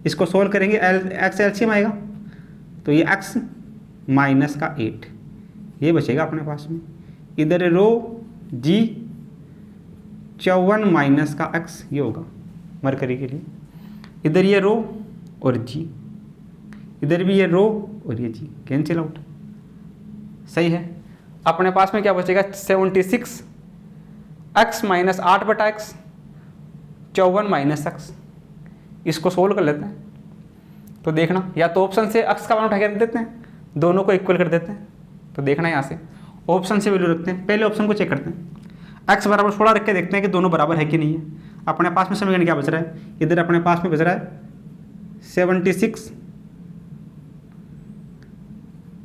इसको सोल्व करेंगे एक्स एलसीएम आएगा, तो ये एक्स माइनस का 8 ये बचेगा अपने पास में। इधर रो जी 54 माइनस का एक्स, ये होगा मरकरी के लिए। इधर ये रो और जी, इधर भी ये रो और ये जी कैंसिल आउट, सही है। अपने पास में क्या बचेगा 76 x minus 8/x 54 minus x, इसको सोल्व कर लेते हैं। तो देखना या तो ऑप्शन से एक्स का मान उठा के रख देते हैं, दोनों को इक्वल कर देते हैं। तो देखना यहाँ से ऑप्शन से वैल्यू रखते हैं, पहले ऑप्शन को चेक करते हैं, एक्स बराबर 16 रख के देखते हैं कि दोनों बराबर है कि नहीं है। अपने पास में समीकरण क्या बच रहा है, इधर अपने पास में बच रहा है 76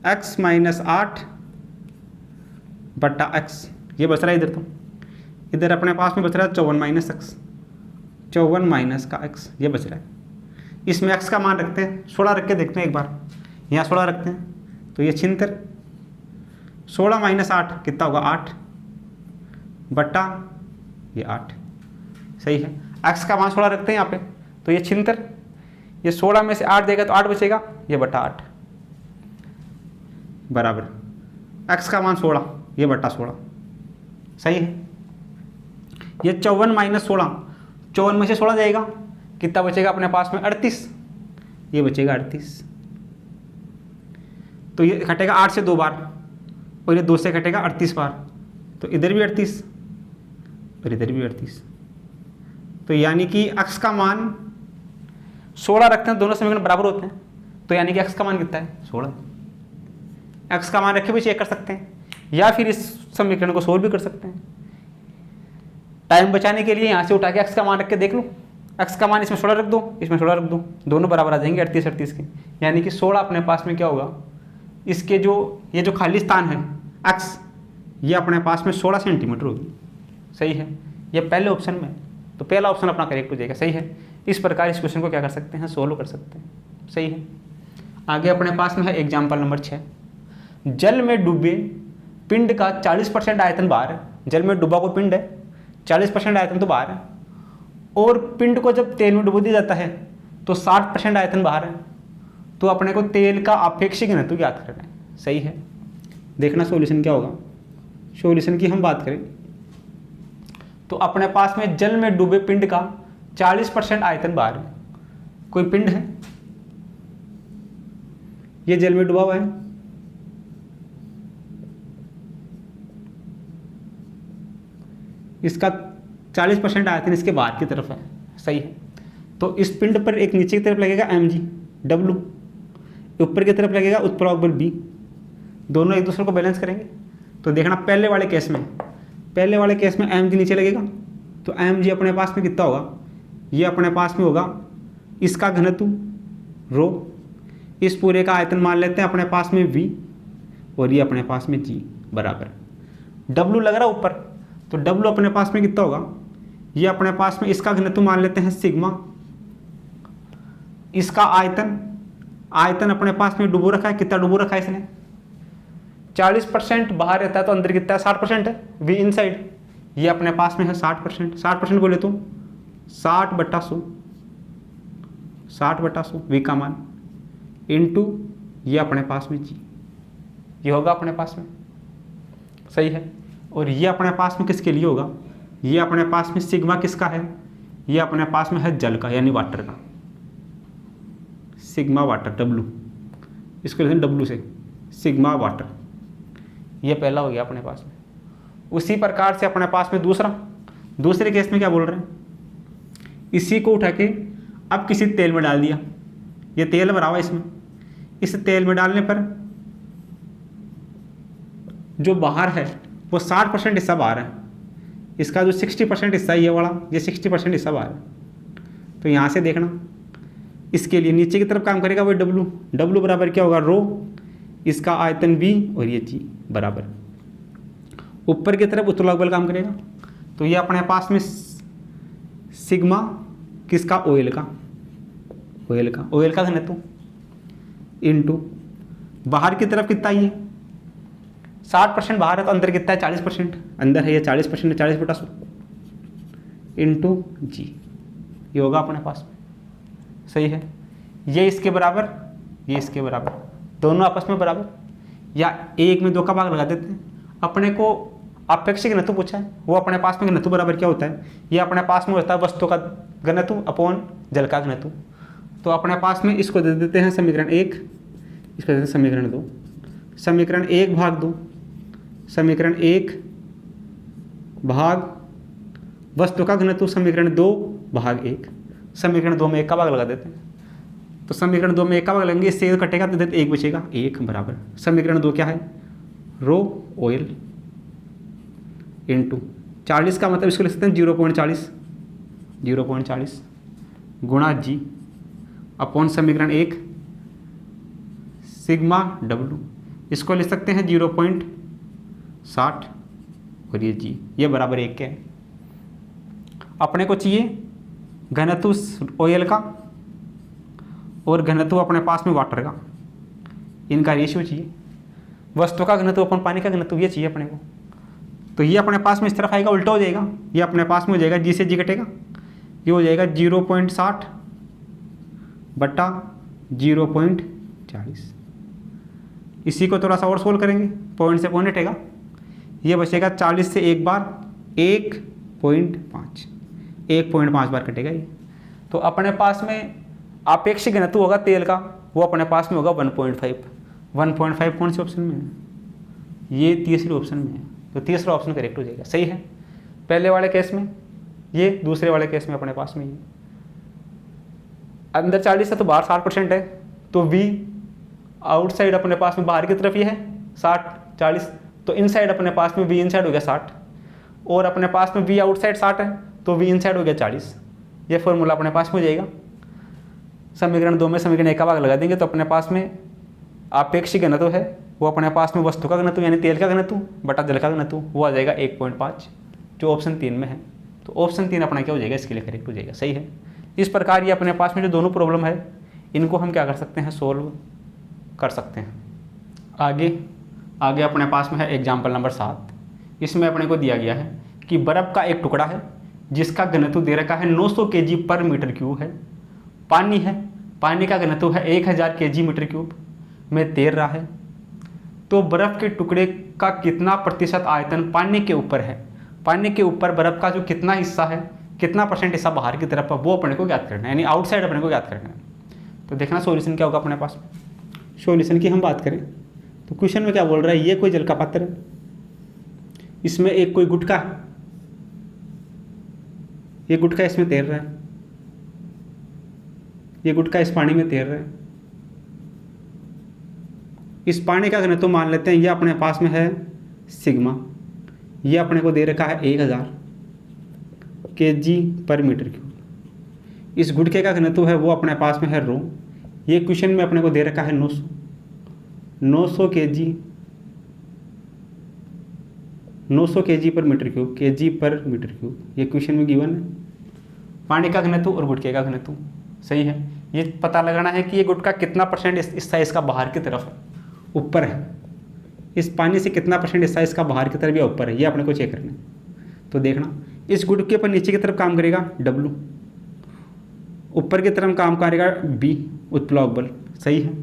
एक्स माइनस 8/x, ये बच रहा है इधर। तो इधर अपने पास में बच रहा है 54 माइनस एक्स, 54 माइनस का x, ये बच रहा है। इसमें x का मान रखते हैं, 16 रख के देखते हैं एक बार, यहाँ 16 रखते हैं तो ये 76, 16 माइनस 8 कितना होगा 8 बट्टा ये 8, सही है। x का मान 16 रखते हैं यहाँ पे, तो ये 76, ये 16 में से 8 देगा तो 8 बचेगा, ये बट्टा 8 बराबर x का मान 16, ये बट्टा 16, सही है। ये 54 माइनस 16, 54 में से 16 जाएगा कितना बचेगा अपने पास में 38, ये बचेगा 38। तो ये घटेगा 8 से 2 बार और ये 2 से घटेगा 38 बार, तो इधर भी 38 और इधर भी 38। तो यानी कि x का मान 16 रखते हैं, दोनों समीकरण बराबर होते हैं, तो यानी कि x का मान कितना है 16। x का मान रखे भी चेक कर सकते हैं या फिर इस समीकरण को सोल्व भी कर सकते हैं। टाइम बचाने के लिए यहाँ से उठा के x का मान रख के देख लो, x का मान इसमें 16 रख दो, इसमें 16 रख दो, दोनों बराबर आ जाएंगे 38 के, यानी कि 16 अपने पास में क्या होगा, इसके जो ये जो खाली स्थान है x, ये अपने पास में 16 सेंटीमीटर होगी, सही है। ये पहले ऑप्शन में, तो पहला ऑप्शन अपना करेक्ट हो जाएगा, सही है। इस प्रकार इस क्वेश्चन को क्या कर सकते हैं, सोल्व कर सकते हैं, सही है। आगे अपने पास में है एग्जाम्पल नंबर 6। जल में डूबे पिंड का 40% आयतन बाहर है, जल में डूबा कोई पिंड है, 40% आयतन तो बाहर है, और पिंड को जब तेल में डुबो दिया जाता है तो 60% आयतन बाहर है, तो अपने को तेल का आपेक्षिक घनत्व ज्ञात करना है, सही है। देखना सॉल्यूशन क्या होगा, सॉल्यूशन की हम बात करें तो अपने पास में जल में डूबे पिंड का 40% आयतन बाहर है, कोई पिंड है, ये जल में डूबा हुआ है, इसका 40% आयतन इसके बाहर की तरफ है, सही है। तो इस पिंड पर एक नीचे की तरफ लगेगा mg w, ऊपर की तरफ लगेगा उत्प्लवक बल b, दोनों एक दूसरे को बैलेंस करेंगे। तो देखना पहले वाले केस में mg नीचे लगेगा, तो mg अपने पास में कितना होगा, ये अपने पास में होगा इसका घनत्व रो, इस पूरे का आयतन मान लेते हैं अपने पास में v, और ये अपने पास में g बराबर w लग रहा ऊपर, तो w अपने पास में कितना होगा, ये अपने पास में इसका घनत्व मान लेते हैं सिग्मा, इसका आयतन अपने पास में डुबो रखा है, कितना डुबो रखा है इसने 40% बाहर रहता है, तो अंदर कितना है 60% है, v इनसाइड, ये अपने पास में है 60% बोले तो 60/100 v का मान इंटू ये अपने पास में g, ये होगा अपने पास में, सही है। और ये अपने पास में किसके लिए होगा, ये अपने पास में सिग्मा किसका है, ये अपने पास में है जल का यानी वाटर का, सिग्मा वाटर w, इसको लिखते हैं w से सिग्मा वाटर, ये पहला हो गया अपने पास में। उसी प्रकार से अपने पास में दूसरे केस में क्या बोल रहे हैं, इसी को उठा के अब किसी तेल में डाल दिया, ये तेल भरा हुआ इसमें, इस तेल में डालने पर जो बाहर है वो 60% हिस्सा बाहर है, इसका जो 60% हिस्सा ये वाला, ये 60% हिस्सा बाहर है। तो यहाँ से देखना, इसके लिए नीचे की तरफ काम करेगा वो डब्लू बराबर क्या होगा, रो, इसका आयतन V और ये G बराबर। ऊपर की तरफ उत्तोलक बल काम करेगा, तो ये अपने पास में सिग्मा किसका, ऑयल का घनत्व इनटू बाहर की तरफ कितना, ये 60% बाहर है तो अंदर कितना है, 40%, अंदर है ये 40% 40/100 इंटू G, ये होगा अपने पास में। सही है, ये इसके बराबर, ये इसके बराबर, दोनों आपस में बराबर, या एक में 2 का भाग लगा देते हैं। अपने को अपेक्षिक घनत्व पूछा है, वो अपने पास में घनत्व बराबर क्या होता है, ये अपने पास में होता है वस्तु का घनत्व अपॉन जल का घनत्व। तो अपने पास में इसको दे देते हैं समीकरण 1, इसको देते हैं समीकरण 2, समीकरण 1 भाग 2, समीकरण 1 भाग वस्तु का घनत्व समीकरण 2 भाग 1, समीकरण 2 में 1 का भाग लगा देते हैं। तो समीकरण 2 में 1 का भाग लगेंगे, इससे कटेगा तो देते 1 बचेगा, 1 बराबर समीकरण 2 क्या है, रो ऑयल इंटू 40 का मतलब इसको लिख सकते हैं 0.40 गुणा G अपॉन समीकरण 1 सिग्मा W, इसको लिख सकते हैं 0.60 और ये G, ये बराबर 1 के है। अपने को चाहिए घनत्व ऑयल का और घनत्व अपने पास में वाटर का, इनका रेशियो चाहिए। वस्तु का घनत्व अपन पानी का घनत्व ये चाहिए अपने को। तो ये अपने पास में इस तरफ आएगा, उल्टा हो जाएगा, ये अपने पास में हो जाएगा, G से G कटेगा, ये हो जाएगा 0.60 बटा 0.40। इसी को थोड़ा सा और सोल्व करेंगे, पॉइंट से पॉइंट हटेगा, ये बचेगा 40 से एक बार 1.5 बार कटेगा ये। तो अपने पास में आपेक्षिक घनत्व होगा तेल का, वो अपने पास में होगा 1.5 कौन से ऑप्शन में है, ये तीसरे ऑप्शन में है। तो तीसरा ऑप्शन करेक्ट हो जाएगा। सही है, पहले वाले केस में ये, दूसरे वाले केस में अपने पास में ये। अंदर 40 है तो बाहर 60% है, तो V आउटसाइड अपने पास में बाहर की तरफ ये है 60-40, तो इनसाइड अपने पास में V इनसाइड हो गया 60, और अपने पास में V आउटसाइड 60 है तो V इनसाइड हो गया 40। ये फॉर्मूला अपने पास में हो जाएगा। समीकरण 2 में समीकरण 1 का भाग लगा देंगे तो अपने पास में आपेक्षिक घनत्व है वो अपने पास में वस्तु का घनत्व यानी तेल का घनत्व बटा जल का घनत्व, वो आ जाएगा 1.5, जो ऑप्शन 3 में है। तो ऑप्शन 3 अपना क्या हो जाएगा, इसके लिए करेक्ट हो जाएगा। सही है, इस प्रकार ये अपने पास में जो दोनों प्रॉब्लम है इनको हम क्या कर सकते हैं, सोल्व कर सकते हैं। आगे अपने पास में है एग्जाम्पल नंबर 7। इसमें अपने को दिया गया है कि बर्फ़ का एक टुकड़ा है जिसका घनत्व दे रखा है 900 kg पर मीटर क्यूब है। पानी है, पानी का घनत्व है 1000 kg मीटर क्यूब में तैर रहा है। तो बर्फ़ के टुकड़े का कितना प्रतिशत आयतन पानी के ऊपर है, पानी के ऊपर बर्फ़ का जो कितना हिस्सा है, कितना % हिस्सा बाहर की तरफ है, वो अपने को ज्ञात करना है, यानी आउटसाइड अपने को ज्ञात करना है। तो देखना सॉल्यूशन क्या होगा अपने पास। सॉल्यूशन की हम बात करें तो क्वेश्चन में क्या बोल रहा है, ये कोई जल का पात्र है, इसमें एक कोई गुटका है, ये गुटका इसमें तैर रहा है, ये गुटका इस पानी में तैर रहा है। इस पानी का घनत्व मान लेते हैं ये अपने पास में है सिग्मा, ये अपने को दे रखा है 1000 kg पर मीटर क्यूब। इस गुटके का घनत्व है वो अपने पास में है रो, ये क्वेश्चन में अपने को दे रखा है 900 kg पर मीटर क्यूब, kg पर मीटर क्यूब, ये क्वेश्चन में गिवन है। पानी का घनत्व और गुटके का घनत्व। सही है, ये पता लगाना है कि ये गुटका कितना % इस साइज का बाहर की तरफ है, ऊपर है, इस पानी से कितना % इस साइज का बाहर की तरफ या ऊपर है, ये अपने को चेक करना है। तो देखना इस गुटके पर नीचे की तरफ काम करेगा W, ऊपर की तरफ काम करेगा B उत्प्लवक बल। सही है,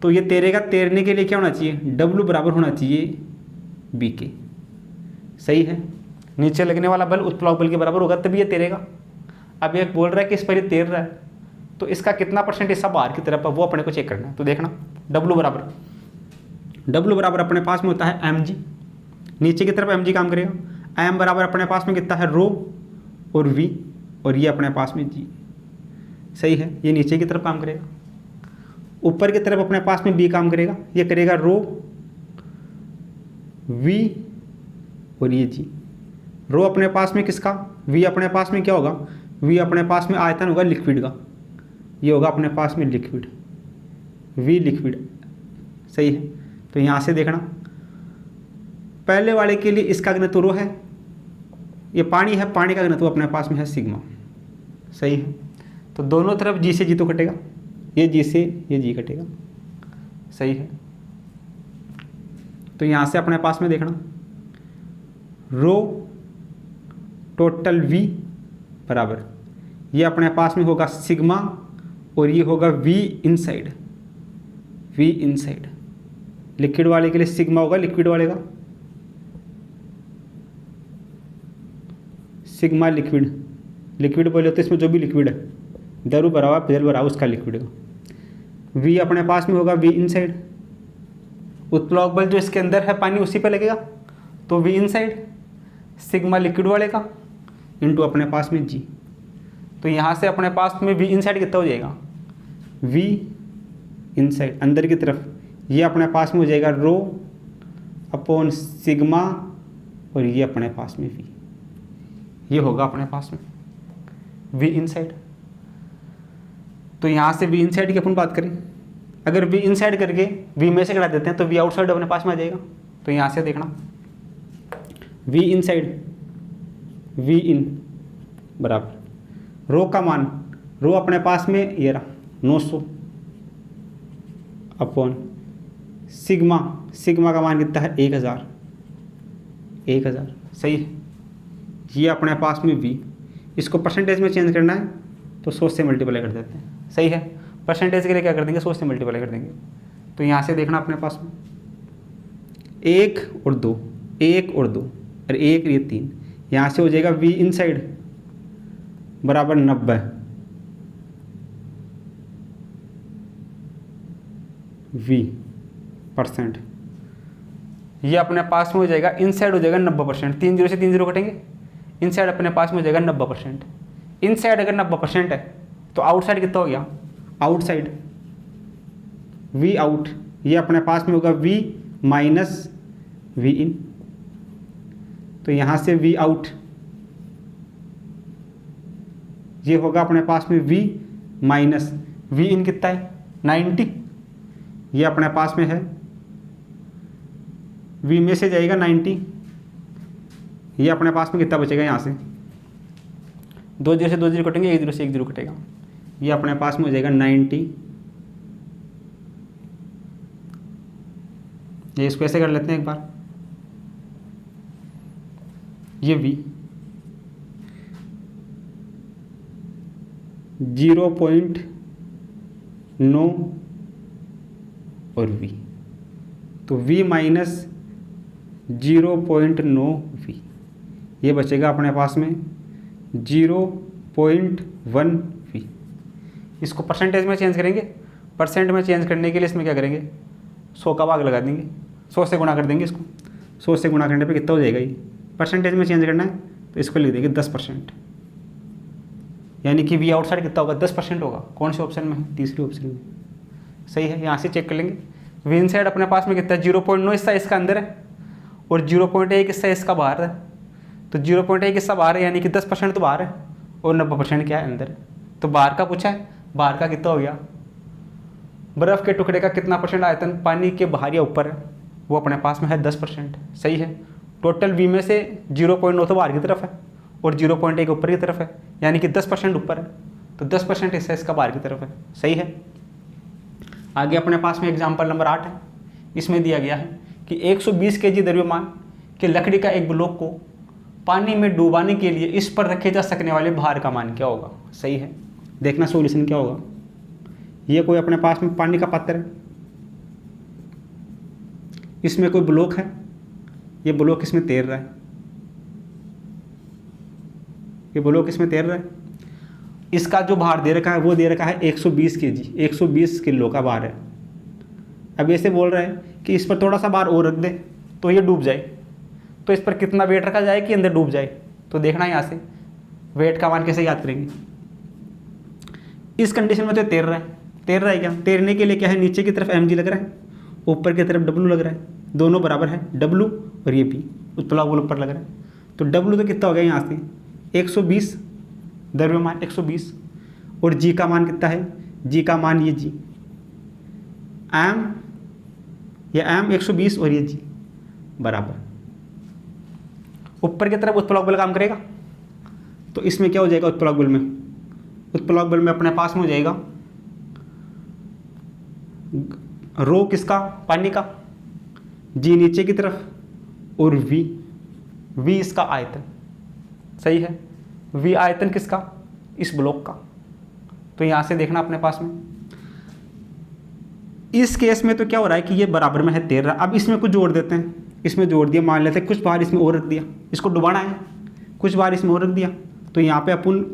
तो ये तैरेगा, तैरने के लिए क्या होना चाहिए, W बराबर होना चाहिए B के। सही है, नीचे लगने वाला बल उत्प्लवक बल के बराबर होगा तभी ये तैरेगा। अब ये बोल रहा है कि इस पर ये तैर रहा है तो इसका कितना % हिस्सा बाहर की तरफ है वो अपने को चेक करना है। तो देखना W बराबर अपने पास में होता है mg, नीचे की तरफ mg काम करेगा, m बराबर अपने पास में कितना है रो और v, और ये अपने पास में g। सही है, ये नीचे की तरफ काम करेगा, ऊपर की तरफ अपने पास में b काम करेगा, ये करेगा रो V और ये G। रो अपने पास में किसका, V अपने पास में क्या होगा, V अपने पास में आयतन होगा लिक्विड का, ये होगा अपने पास में लिक्विड, V लिक्विड, सही है। तो यहाँ से देखना पहले वाले के लिए इसका घनत्व रो है, ये पानी है, पानी का घनत्व अपने पास में है सिग्मा, सही है। तो दोनों तरफ G से G तो कटेगा, ये G से ये G कटेगा, सही है। तो यहाँ से अपने पास में देखना रो टोटल V बराबर, ये अपने पास में होगा सिग्मा और ये होगा V inside, V inside. Liquid वाले के लिए सिग्मा होगा लिक्विड वाले का, सिग्मा लिक्विड, लिक्विड बोले तो इसमें जो भी लिक्विड है, दरू भरा हुआ जल भरा हुआ उसका लिक्विड का। V अपने पास में होगा V इनसाइड, उत्प्लवक बल जो इसके अंदर है पानी उसी पे लगेगा, तो V इनसाइड सिग्मा लिक्विड वाले का इंटू अपने पास में G। तो यहाँ से अपने पास में V इनसाइड कितना हो जाएगा, V इनसाइड अंदर की तरफ, ये अपने पास में हो जाएगा रो अपॉन सिग्मा और ये अपने पास में V, ये होगा अपने पास में V इनसाइड। तो यहाँ से V इनसाइड की अपन बात करें, अगर V इनसाइड करके V में से घटा देते हैं तो V आउटसाइड अपने पास में आ जाएगा। तो यहाँ से देखना V इनसाइड V इन बराबर रो का मान, रो अपने पास में ये रहा 900 अपॉन सिग्मा, सिग्मा का मान कितना है 1000, 1000, सही है। ये अपने पास में V, इसको परसेंटेज में चेंज करना है तो 100 से मल्टीप्लाई कर देते हैं, सही है। परसेंटेज के लिए क्या कर देंगे, 100 से मल्टीप्लाई कर देंगे। तो यहाँ से देखना अपने पास में 1 और 2, 1 और 2 और 1 ये 3, यहाँ से हो जाएगा V इनसाइड बराबर 90 V परसेंट, ये अपने पास में हो जाएगा इनसाइड हो जाएगा 90%, 3 0 से 3 0 कटेंगे, इनसाइड अपने पास में हो जाएगा 90%। इनसाइड अगर 90% है तो आउटसाइड कितना हो गया, आउटसाइड V आउट, ये अपने पास में होगा V माइनस V इन। तो यहाँ से V आउट ये होगा अपने पास में V माइनस V इन कितना है 90, ये अपने पास में है V में से जाएगा 90, ये अपने पास में कितना बचेगा, यहाँ से 2 0 से 2 0 कटेंगे, 1 0 से 1 0 कटेगा, ये अपने पास में हो जाएगा 90। ये इसको ऐसे कर लेते हैं एक बार, ये V 0.9 और V, तो V माइनस 0.9 V, ये बचेगा अपने पास में 0.1 V। इसको परसेंटेज में चेंज करेंगे, परसेंट में चेंज करने के लिए इसमें क्या करेंगे, 100 का भाग लगा देंगे, 100 से गुणा कर देंगे इसको, 100 से गुणा करने पे कितना हो जाएगा, ये परसेंटेज में चेंज करना है तो इसको लिख देंगे 10%, यानी कि V आउटसाइड कितना होगा 10% होगा। कौन से ऑप्शन में है, तीसरे ऑप्शन में, सही है। यहाँ से चेक कर लेंगे V इनसाइड अपने पास में कितना है 0.9 हिस्सा इसका अंदर है और 0.1 हिस्सा इसका बाहर है, तो 0.1 हिस्सा बाहर है यानी कि 10% तो बाहर है और 90% क्या है अंदर है। तो बाहर का पूछा है, बाहर का कितना हो गया, बर्फ़ के टुकड़े का कितना परसेंट आयतन पानी के बाहर या ऊपर है, वो अपने पास में है 10%, सही है। टोटल V में से 0.9 तो बाहर की तरफ है और 0.1 ऊपर की तरफ है, यानी कि 10% ऊपर है, तो 10% हिस्सा इसका बाहर की तरफ है, सही है। आगे अपने पास में एग्जाम्पल नंबर 8 है, इसमें दिया गया है कि 120 kg द्रव्यमान के लकड़ी का एक ब्लॉक को पानी में डुबाने के लिए इस पर रखे जा सकने वाले भार का मान क्या होगा, सही है। देखना सॉल्यूशन क्या होगा, ये कोई अपने पास में पानी का पात्र है, इसमें कोई ब्लॉक है, ये ब्लॉक इसमें तैर रहा है, ये ब्लॉक इसमें तैर रहा है, इसका जो भार दे रखा है वो दे रखा है 120 kg, 120 किलो का भार है। अब ऐसे बोल रहा है कि इस पर थोड़ा सा भार और रख दे तो ये डूब जाए, तो इस पर कितना वेट रखा जाए कि अंदर डूब जाए, तो देखना यहाँ से वेट का मान कैसे याद करेंगे। इस कंडीशन में तो तैर रहा है, तैर रहा है क्या, तैरने के लिए क्या है, नीचे की तरफ mg लग रहा है, ऊपर की तरफ w लग रहा है, दोनों बराबर है, W और ये B, उत्प्लावक बल ऊपर लग रहा है। तो W तो कितना हो गया यहाँ से 120, द्रव्यमान 120, और G का मान कितना है, G का मान ये G, M, ये M 120 और ये G बराबर, ऊपर की तरफ उत्प्लावक बल काम करेगा। तो इसमें क्या हो जाएगा, उत्प्लावक बल में, उत्प्लावक बल में अपने पास में हो जाएगा रो किसका, पानी का, G नीचे की तरफ और V इसका आयतन, सही है, V आयतन किसका, इस ब्लॉक का। तो यहां से देखना अपने पास में, इस केस में तो क्या हो रहा है कि ये बराबर में है 13। अब इसमें कुछ जोड़ देते हैं, इसमें जोड़ दिया, मान लेते हैं कुछ बार इसमें और रख दिया, इसको डुबाना है, कुछ बार इसमें और रख दिया। तो यहाँ पे अपन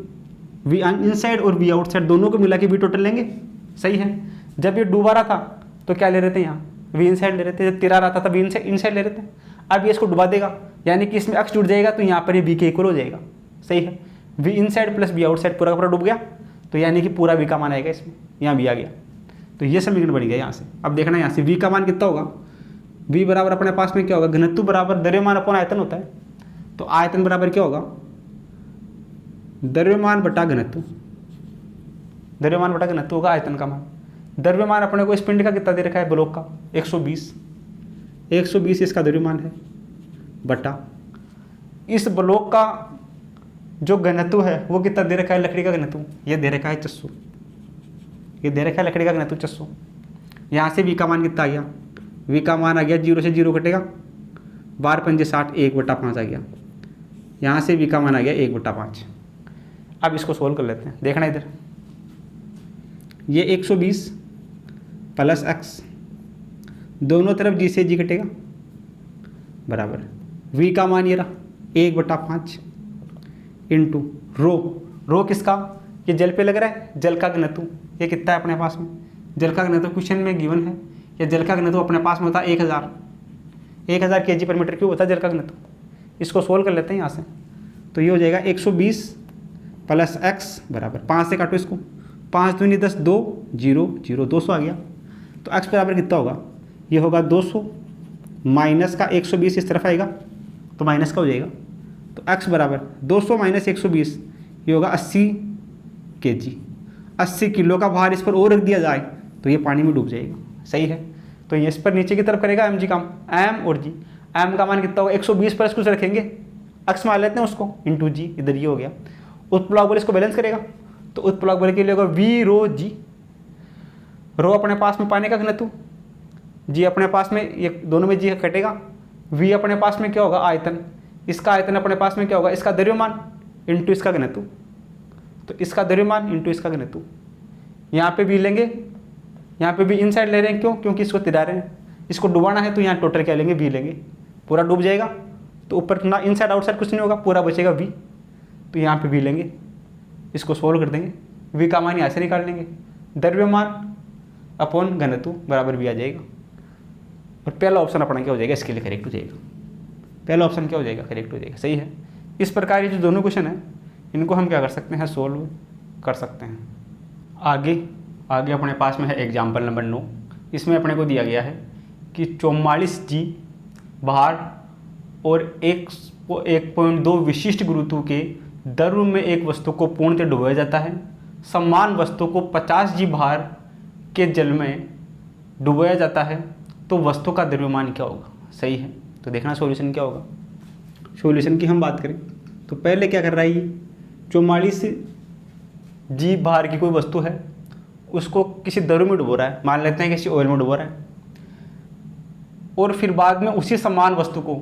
V इनसाइड और V आउटसाइड दोनों को मिला के V टोटल लेंगे, सही है। जब ये डूबा रहा था तो क्या ले रहे थे, यहाँ V इनसाइड ले रहे थे, जब तिरा रहा था तब V इनसाइड ले रहे थे। अब ये इसको डुबा देगा, यानी कि इसमें अक्ष जुड़ जाएगा, तो यहाँ पर ये V के इक्वल हो जाएगा, सही है। V inside plus V outside पूरा का पूरा डूब गया, तो यानी कि पूरा V का मान आएगा इसमें, यहाँ V आ गया। तो ये समीकरण बन गया यहाँ से। अब देखना यहाँ से V का मान कितना होगा, V बराबर अपने पास में क्या होगा, घनत्व बराबर द्रव्यमान अपॉन आयतन होता है। तो आयतन बराबर क्या होगा, द्रव्यमान बटा घनत्व, द्रव्यमान बटा घनत्व होगा आयतन का मान। द्रव्यमान अपने को इस पिंड का कितना दे रखा है, ब्लॉक का 120 इसका द्रव्यमान है, बटा इस ब्लॉक का जो घनत्व है वो कितना दे रखा है, लकड़ी का घनत्व ये दे रखा है 600, ये दे रखा है लकड़ी का घनत्व 600। यहाँ से V का मान कितना आ गया, V का मान आ गया 0 से 0 कटेगा, 12 पंजे 60, 1/5 आ गया। यहाँ से V का मान आ गया 1/5। अब इसको सोल्व कर लेते हैं, देखना इधर, ये 120 प्लस x, दोनों तरफ G से G कटेगा, बराबर V का मान ये रहा 1/5 इंटू रो किसका, ये जल पे लग रहा है, जल का घनत्व ये कितना है अपने पास में, जल का घनत्व क्वेश्चन में गिवन है, या जल का घनत्व अपने पास में होता है 1000 kg/m³ होता है जल का घनत्व। इसको सोल्व कर लेते हैं यहाँ से, तो ये हो जाएगा 120 प्लस x बराबर 5 से काटो इसको, 5 दूनी 10, 2 0 0 200 आ गया। तो x बराबर कितना होगा, ये होगा 200 माइनस का 120 इस तरफ आएगा तो माइनस का हो जाएगा। तो x बराबर 200 माइनस 120, ये होगा 80 kg। 80 किलो का भार इस पर और रख दिया जाए तो ये पानी में डूब जाएगा, सही है। तो ये इस पर नीचे की तरफ करेगा mg काम, m और g, m का मान कितना होगा 120 पर कुछ रखेंगे, x मान लेते हैं उसको, इंटू जी, इधर ये हो गया। उत्प्लावक बल इसको बैलेंस करेगा, तो उत्प्लावक बल के लिए होगा V रो G, रो अपने पास में पानी का घनत्व, G अपने पास में, ये दोनों में G कटेगा, V अपने पास में क्या होगा आयतन, इसका आयतन अपने पास में क्या होगा, इसका द्रव्यमान इंटू इसका घनत्व, तो इसका द्रव्यमान इंटू इसका घनत्व। यहाँ पे V लेंगे, यहाँ पे भी इनसाइड ले रहे हैं, क्यों, क्योंकि इसको तिरा रहे हैं, इसको डुबाना है, तो यहाँ टोटल क्या लेंगे, V लेंगे, पूरा डूब जाएगा, तो ऊपर ना इनसाइड आउटसाइड कुछ नहीं होगा, पूरा बचेगा V, तो यहाँ पे V लेंगे, इसको सोल्व कर देंगे, V का मान यहाँ से निकाल लेंगे, द्रव्यमान अपॉन घनत्व बराबर V आ जाएगा। और पहला ऑप्शन अपना क्या हो जाएगा, इसके लिए करेक्ट हो जाएगा, पहला ऑप्शन क्या हो जाएगा, करेक्ट हो जाएगा, सही है। इस प्रकार ये जो दोनों क्वेश्चन है इनको हम क्या कर सकते हैं, सोल्व कर सकते हैं। आगे अपने पास में है एग्जाम्पल नंबर 9। इसमें अपने को दिया गया है कि 44 G भार और 1.2 विशिष्ट गुरुत्व के द्रव्य में एक वस्तु को पूर्णतः डुबाया जाता है। समान वस्तु को 50 G भार के जल में डुबाया जाता है, तो वस्तु का द्रव्यमान क्या होगा, सही है। तो देखना सॉल्यूशन क्या होगा। सॉल्यूशन की हम बात करें तो पहले क्या कर रहा है, ये 44 G भार की कोई वस्तु है, उसको किसी द्रव्य में डुबो रहा है, मान लेते हैं किसी ऑयल में डुबो रहा है, और फिर बाद में उसी समान वस्तु को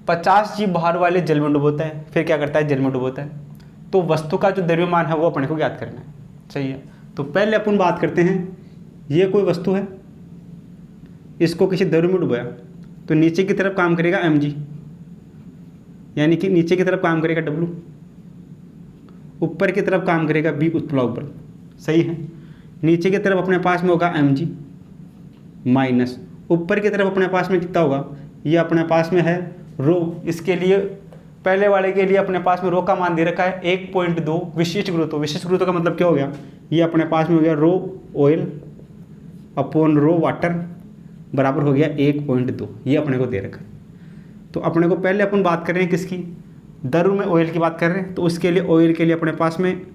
50 G भार वाले जल में डुबोता है, फिर क्या करता है, जल में डुबोता है। तो वस्तु का जो द्रव्यमान है वो अपने को ज्ञात करना है, सही है। तो पहले अपन बात करते हैं, ये कोई वस्तु है, इसको किसी द्रव्य में डुबाया, तो नीचे की तरफ काम करेगा mg, यानी कि नीचे की तरफ काम करेगा w, ऊपर की तरफ काम करेगा b उत्प्लावक बल, सही है। नीचे की तरफ अपने पास में होगा mg माइनस ऊपर की तरफ अपने पास में कितना होगा, ये अपने पास में है रो। इसके लिए पहले वाले के लिए अपने पास में रो का मान दे रखा है 1.2 विशिष्ट गुरुत्व। विशिष्ट गुरुत्व का मतलब क्या हो गया, ये अपने पास में हो गया रो ऑयल अपॉन रो वाटर बराबर हो गया 1.2, ये अपने को दे रखा है। तो अपने को पहले अपन बात कर रहे हैं किसकी, द्रव में ऑयल की बात कर रहे हैं, तो उसके लिए ऑयल के लिए अपने पास में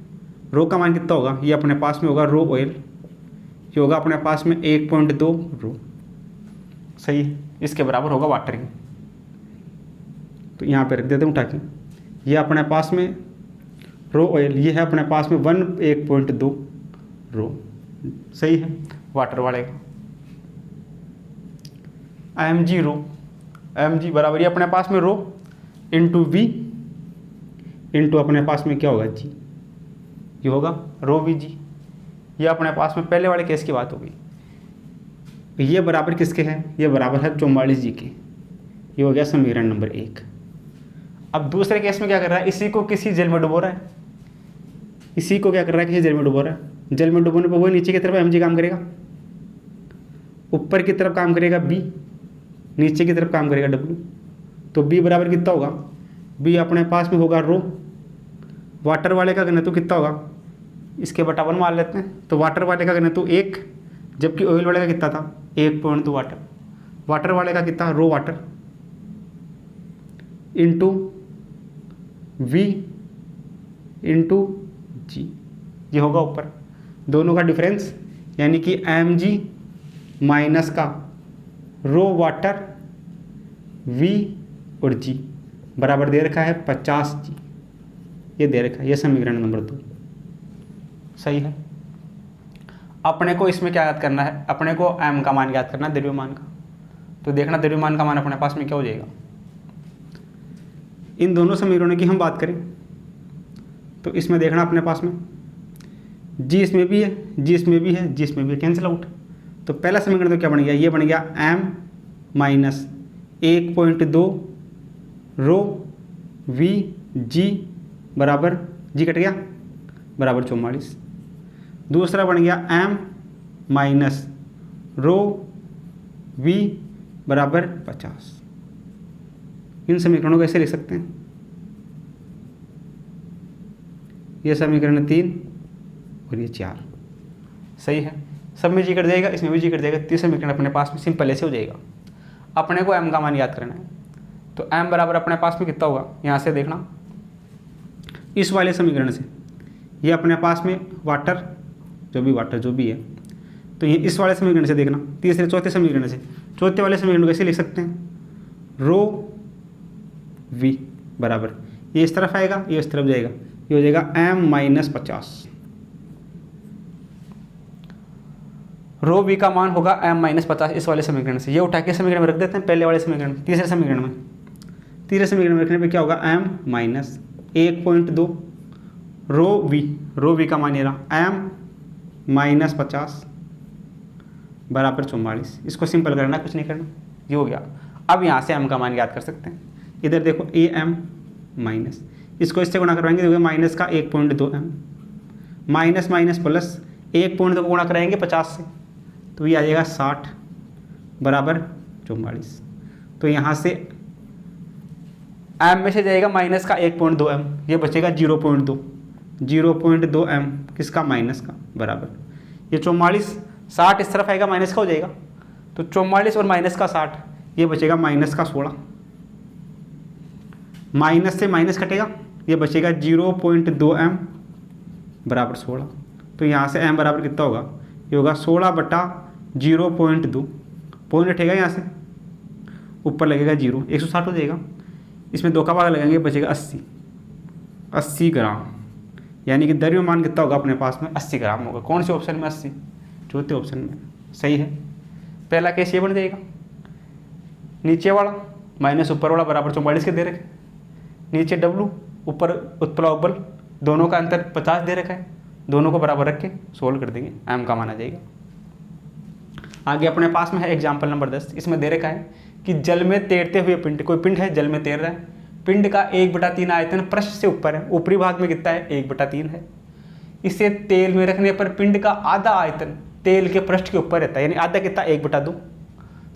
रो का मान कितना होगा, ये अपने पास में होगा रो ऑयल, ये होगा अपने पास में 1.2 रो, सही है। इसके बराबर होगा वाटर की, तो यहाँ पे रख देते हैं उठा के, ये अपने पास में रो ऑयल, ये है अपने पास में 1.2 रो, सही है। वाटर वाले का mg रो, mg बराबर ये अपने पास में रो इंटू वी इंटू अपने पास में क्या होगा जी, ये होगा रो वी जी। ये अपने पास में पहले वाले केस की बात हो गई। ये बराबर किसके हैं, ये बराबर है 44 जी के, ये हो गया समीकरण नंबर 1। अब दूसरे केस में क्या कर रहा है, इसी को किसी जल में डुबो रहा है, इसी को क्या कर रहा है, किसी जल में डुबो रहा है। जल में डुबोने पर वो नीचे की तरफ mg काम करेगा, ऊपर की तरफ काम करेगा b, नीचे की तरफ काम करेगा w। तो b बराबर कितना होगा, b अपने पास में होगा रो, वाटर वाले का घनत्व कितना होगा, इसके बटा 1 मान लेते हैं। तो वाटर वाले का घनत्व 1, जबकि ऑयल वाले का कितना था 1.2 वाटर, वाटर वाले का कितना रो वाटर इंटू वी इंटू जी, ये होगा ऊपर दोनों का डिफरेंस, यानी कि mg माइनस का रो वाटर v और g बराबर दे रखा है 50 जी, ये दे रखा है, ये समीकरण नंबर 2, सही है। अपने को इसमें क्या याद करना है, अपने को m का मान याद करना है, द्रव्यमान का। तो देखना द्रव्यमान का मान अपने पास में क्या हो जाएगा। इन दोनों समीकरणों की हम बात करें तो इसमें देखना अपने पास में g इसमें भी है, g इसमें भी है, g इसमें भी है, कैंसिल आउट। तो पहला समीकरण तो क्या बन गया, ये बन गया m माइनस 1.2 रो v g बराबर g कट गया बराबर 44। दूसरा बन गया m माइनस रो v बराबर 50। इन समीकरणों को ऐसे लिख सकते हैं, ये समीकरण 3 और ये 4, सही है। सब में जी कट जाएगा, इसमें भी जी कट जाएगा, तीसरा समीकरण अपने पास में सिंपल ऐसे हो जाएगा। अपने को m का मान याद करना है, तो m बराबर अपने पास में कितना होगा, यहाँ से देखना इस वाले समीकरण से, ये अपने पास में वाटर जो भी है, तो ये इस वाले समीकरण से देखना, तीसरे चौथे समीकरण से, चौथे वाले समीकरण को कैसे लिख सकते हैं, रो v बराबर ये इस तरफ आएगा, ये इस तरफ जाएगा, ये हो जाएगा m माइनस 50। रो v का मान होगा m माइनस 50 इस वाले समीकरण से। ये उठा के समीकरण में रख देते हैं, पहले वाले समीकरण में, तीसरे समीकरण में रखने पे क्या होगा, m माइनस 1.2 रो v का मान ये रहा m माइनस 50 बराबर 44। इसको सिंपल करना, कुछ नहीं करना, ये हो गया। अब यहाँ से m का मान याद कर सकते हैं, इधर देखो am माइनस, इसको इससे गुणा करवाएंगे देखो माइनस का 1.2 m माइनस माइनस प्लस 1.2 को गुणा कराएंगे 50 से, तो ये आ जाएगा 60 बराबर 44। तो यहाँ से m में से जाएगा माइनस का 1.2 m, ये बचेगा 0.2 m किसका, माइनस का, बराबर ये 44, 60 इस तरफ आएगा माइनस का हो जाएगा, तो 44 और माइनस का 60, ये बचेगा माइनस का 16, माइनस से माइनस कटेगा, ये बचेगा 0.2 m बराबर 16। तो यहाँ से m बराबर कितना होगा, ये होगा 16 बटा 0.2, पॉइंट हटेगा यहाँ से, ऊपर लगेगा 0, 160 हो जाएगा, इसमें 2 का भाग लगाएंगे, बचेगा 80 ग्राम, यानी कि द्रव्यमान कितना होगा अपने पास में 80 ग्राम होगा। कौन से ऑप्शन में 80, चौथे ऑप्शन में, सही है। पहला केस ये बन जाएगा, नीचे वाला माइनस ऊपर वाला बराबर 44 के दे रखे, नीचे W ऊपर उत्पला उपबल, दोनों का अंतर 50 दे रखा है, दोनों को बराबर रख के सोल्व कर देंगे, m का मान आ जाएगा। आगे अपने पास में है एग्जाम्पल नंबर 10, इसमें दे रखा है कि जल में तैरते हुए पिंड, कोई पिंड है जल में तैर रहा है, पिंड का 1/3 आयतन पृष्ठ से ऊपर है, ऊपरी भाग में कितना है 1/3 है। इसे तेल में रखने पर पिंड का आधा आयतन तेल के पृष्ठ के ऊपर रहता है, यानी आधा कितना 1/2,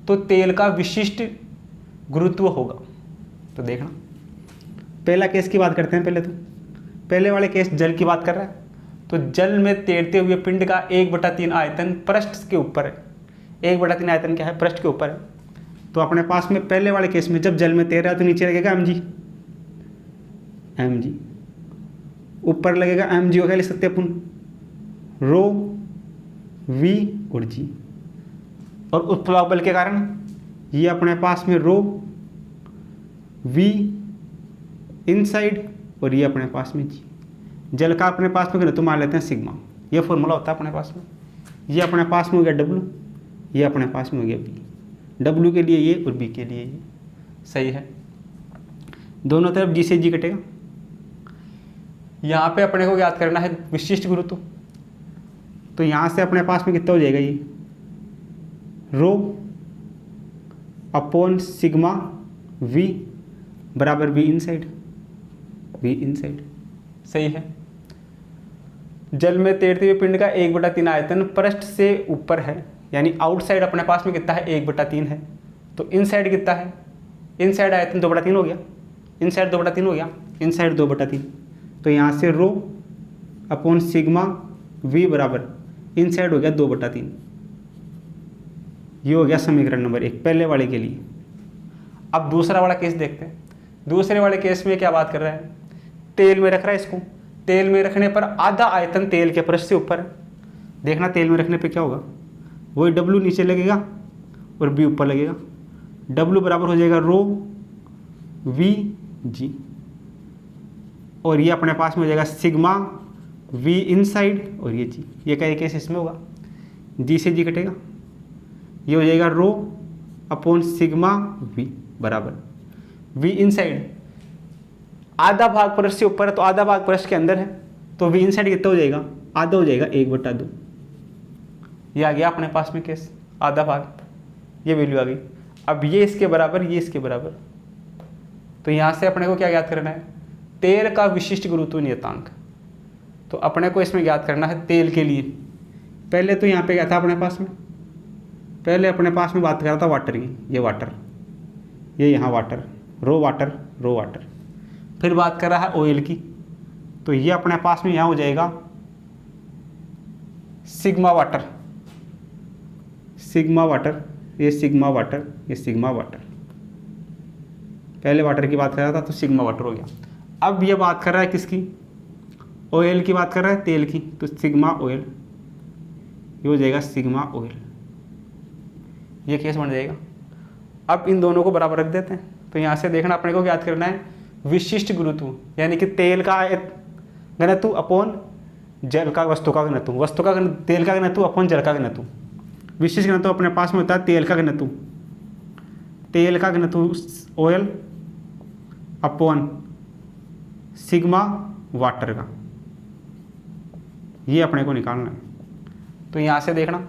तो तेल का विशिष्ट गुरुत्व होगा। तो देखना पहला केस की बात करते हैं, पहले वाले केस जल की बात कर रहा है, तो जल में तैरते हुए पिंड का 1/3 आयतन पृष्ठ के ऊपर है, 1/3 आयतन क्या है, पृष्ठ के ऊपर है। तो अपने पास में पहले वाले केस में जब जल में तैर रहा है तो नीचे लगेगा mg, ऊपर लगेगा mg, क्या लिख सकते हैं अपन, रो v और g। और उत्प्लावक बल के कारण ये अपने पास में रो v इनसाइड और ये अपने पास में g। जल का अपने पास में घनत्व मान लेते हैं सिग्मा, ये फॉर्मूला होता है अपने पास में। ये अपने पास में हो गया W, ये अपने पास में हो गया B। W के लिए ये और B के लिए ये, सही है। दोनों तरफ G से G कटेगा। यहाँ पे अपने को याद करना है विशिष्ट गुरुत्व, तो यहाँ से अपने पास में कितना हो जाएगा, ये रो अपॉन सिग्मा V बराबर V इनसाइड, सही है। जल में तैरते हुए पिंड का 1/3 आयतन पृष्ठ से ऊपर है, यानी आउटसाइड अपने पास में कितना है, 1/3 है। तो इनसाइड कितना है, इनसाइड आयतन 2/3 हो गया, इनसाइड 2/3 हो गया, इनसाइड 2/3। तो यहाँ से रो अपॉन सिग्मा V बराबर इनसाइड हो गया 2/3। ये हो गया समीकरण नंबर 1 पहले वाले के लिए। अब दूसरा वाला केस देखते हैं। दूसरे वाले केस में क्या बात कर रहा है, तेल में रख रहा है इसको, तेल में रखने पर आधा आयतन तेल के पृष्ठ से ऊपर है। देखना तेल में रखने पे क्या होगा, वही W नीचे लगेगा और B ऊपर लगेगा। W बराबर हो जाएगा रो V G, और ये अपने पास में हो जाएगा सिग्मा V इनसाइड और ये G। ये का एक केस इसमें होगा, G से G कटेगा, ये हो जाएगा रो अपॉन सिग्मा V बराबर V इनसाइड। आधा भाग पृष्ठ से ऊपर है तो आधा भाग पृष्ठ के अंदर है, तो V इनसाइड कितना हो जाएगा, आधा हो जाएगा 1/2। ये आ गया अपने पास में केस, आधा भाग, ये वैल्यू आ गई। अब ये इसके बराबर, ये इसके बराबर। तो यहाँ से अपने को क्या ज्ञात करना है, तेल का विशिष्ट गुरुत्व नियतांक। तो अपने को इसमें ज्ञात करना है तेल के लिए। पहले तो यहाँ पे क्या था अपने पास में, पहले अपने पास में बात कर रहा था वाटर की, ये वाटर, ये यहाँ वाटर, रो वाटर। फिर बात कर रहा है ऑयल की, तो ये अपने पास में यहाँ हो जाएगा सिग्मा वाटर, ये सिग्मा वाटर। पहले वाटर की बात कर रहा था तो सिग्मा वाटर हो गया। अब ये बात कर रहा है किसकी, ऑयल की बात कर रहा है, तेल की, तो सिग्मा ऑयल, ये हो जाएगा सिग्मा ऑयल, ये केस बन जाएगा। अब इन दोनों को बराबर रख देते हैं। तो यहाँ से देखना अपने को याद करना है विशिष्ट गुरुत्व, यानी कि तेल का घनत्व अपॉन जल का वस्तु का घनत्व, तेल का घनत्व अपॉन जल का घनत्व। विशिष्ट घनत्व अपने पास में होता है तेल का घनत्व ऑयल अपॉन सिग्मा वाटर का, ये अपने को निकालना है। तो यहाँ से देखना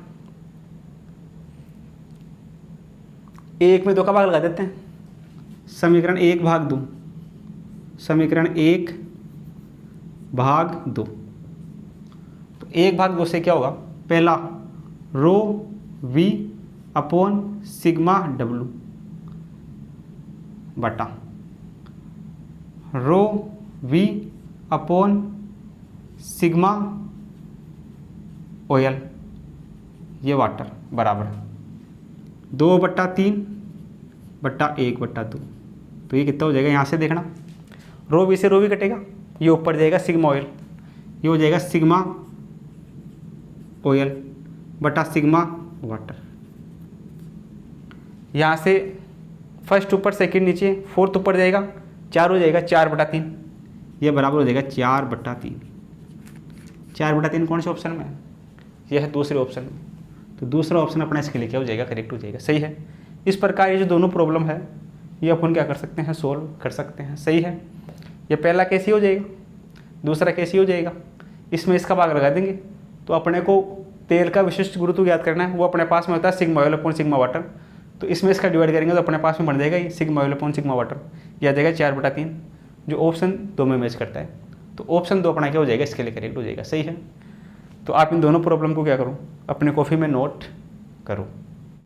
1 में 2 का भाग लगा देते हैं, समीकरण 1/2, समीकरण 1/2। तो 1/2 से क्या होगा, पहला रो V अपॉन सिग्मा W बटा रो V अपॉन सिग्मा ऑयल, ये वाटर बराबर 2/3 बटा 1/2। तो ये कितना हो जाएगा, यहाँ से देखना रो V से रो V कटेगा, ये ऊपर जाएगा सिग्मा ऑयल, ये हो जाएगा सिग्मा ऑयल बटा सिग्मा वाटर। यहाँ से फर्स्ट ऊपर, सेकंड नीचे, फोर्थ ऊपर जाएगा, 4 हो जाएगा 4/3, ये बराबर हो जाएगा 4/3। 4/3 कौन से ऑप्शन में है, यह है दूसरे ऑप्शन में। तो दूसरा ऑप्शन अपना इसके लिए क्या हो जाएगा, करेक्ट हो जाएगा, सही है। इस प्रकार ये जो दोनों प्रॉब्लम है ये अपन क्या कर सकते हैं, सोल्व कर सकते हैं, सही है। ये पहला केस ही हो जाएगा, दूसरा केस ही हो जाएगा, इसमें इसका भाग लगा देंगे। तो अपने को तेल का विशिष्ट गुरुत्व याद करना है, वो अपने पास में होता है sigma oil upon sigma water. तो इसमें इसका डिवाइड करेंगे तो अपने पास में बन जाएगा ये sigma oil upon sigma water, यह आ जाएगा 4/3, जो ऑप्शन 2 में मैच करता है। तो ऑप्शन 2 अपना क्या हो जाएगा, इसके लिए करेक्ट हो जाएगा, सही है। तो आप इन दोनों प्रॉब्लम को क्या करो, अपने कॉपी में नोट करो।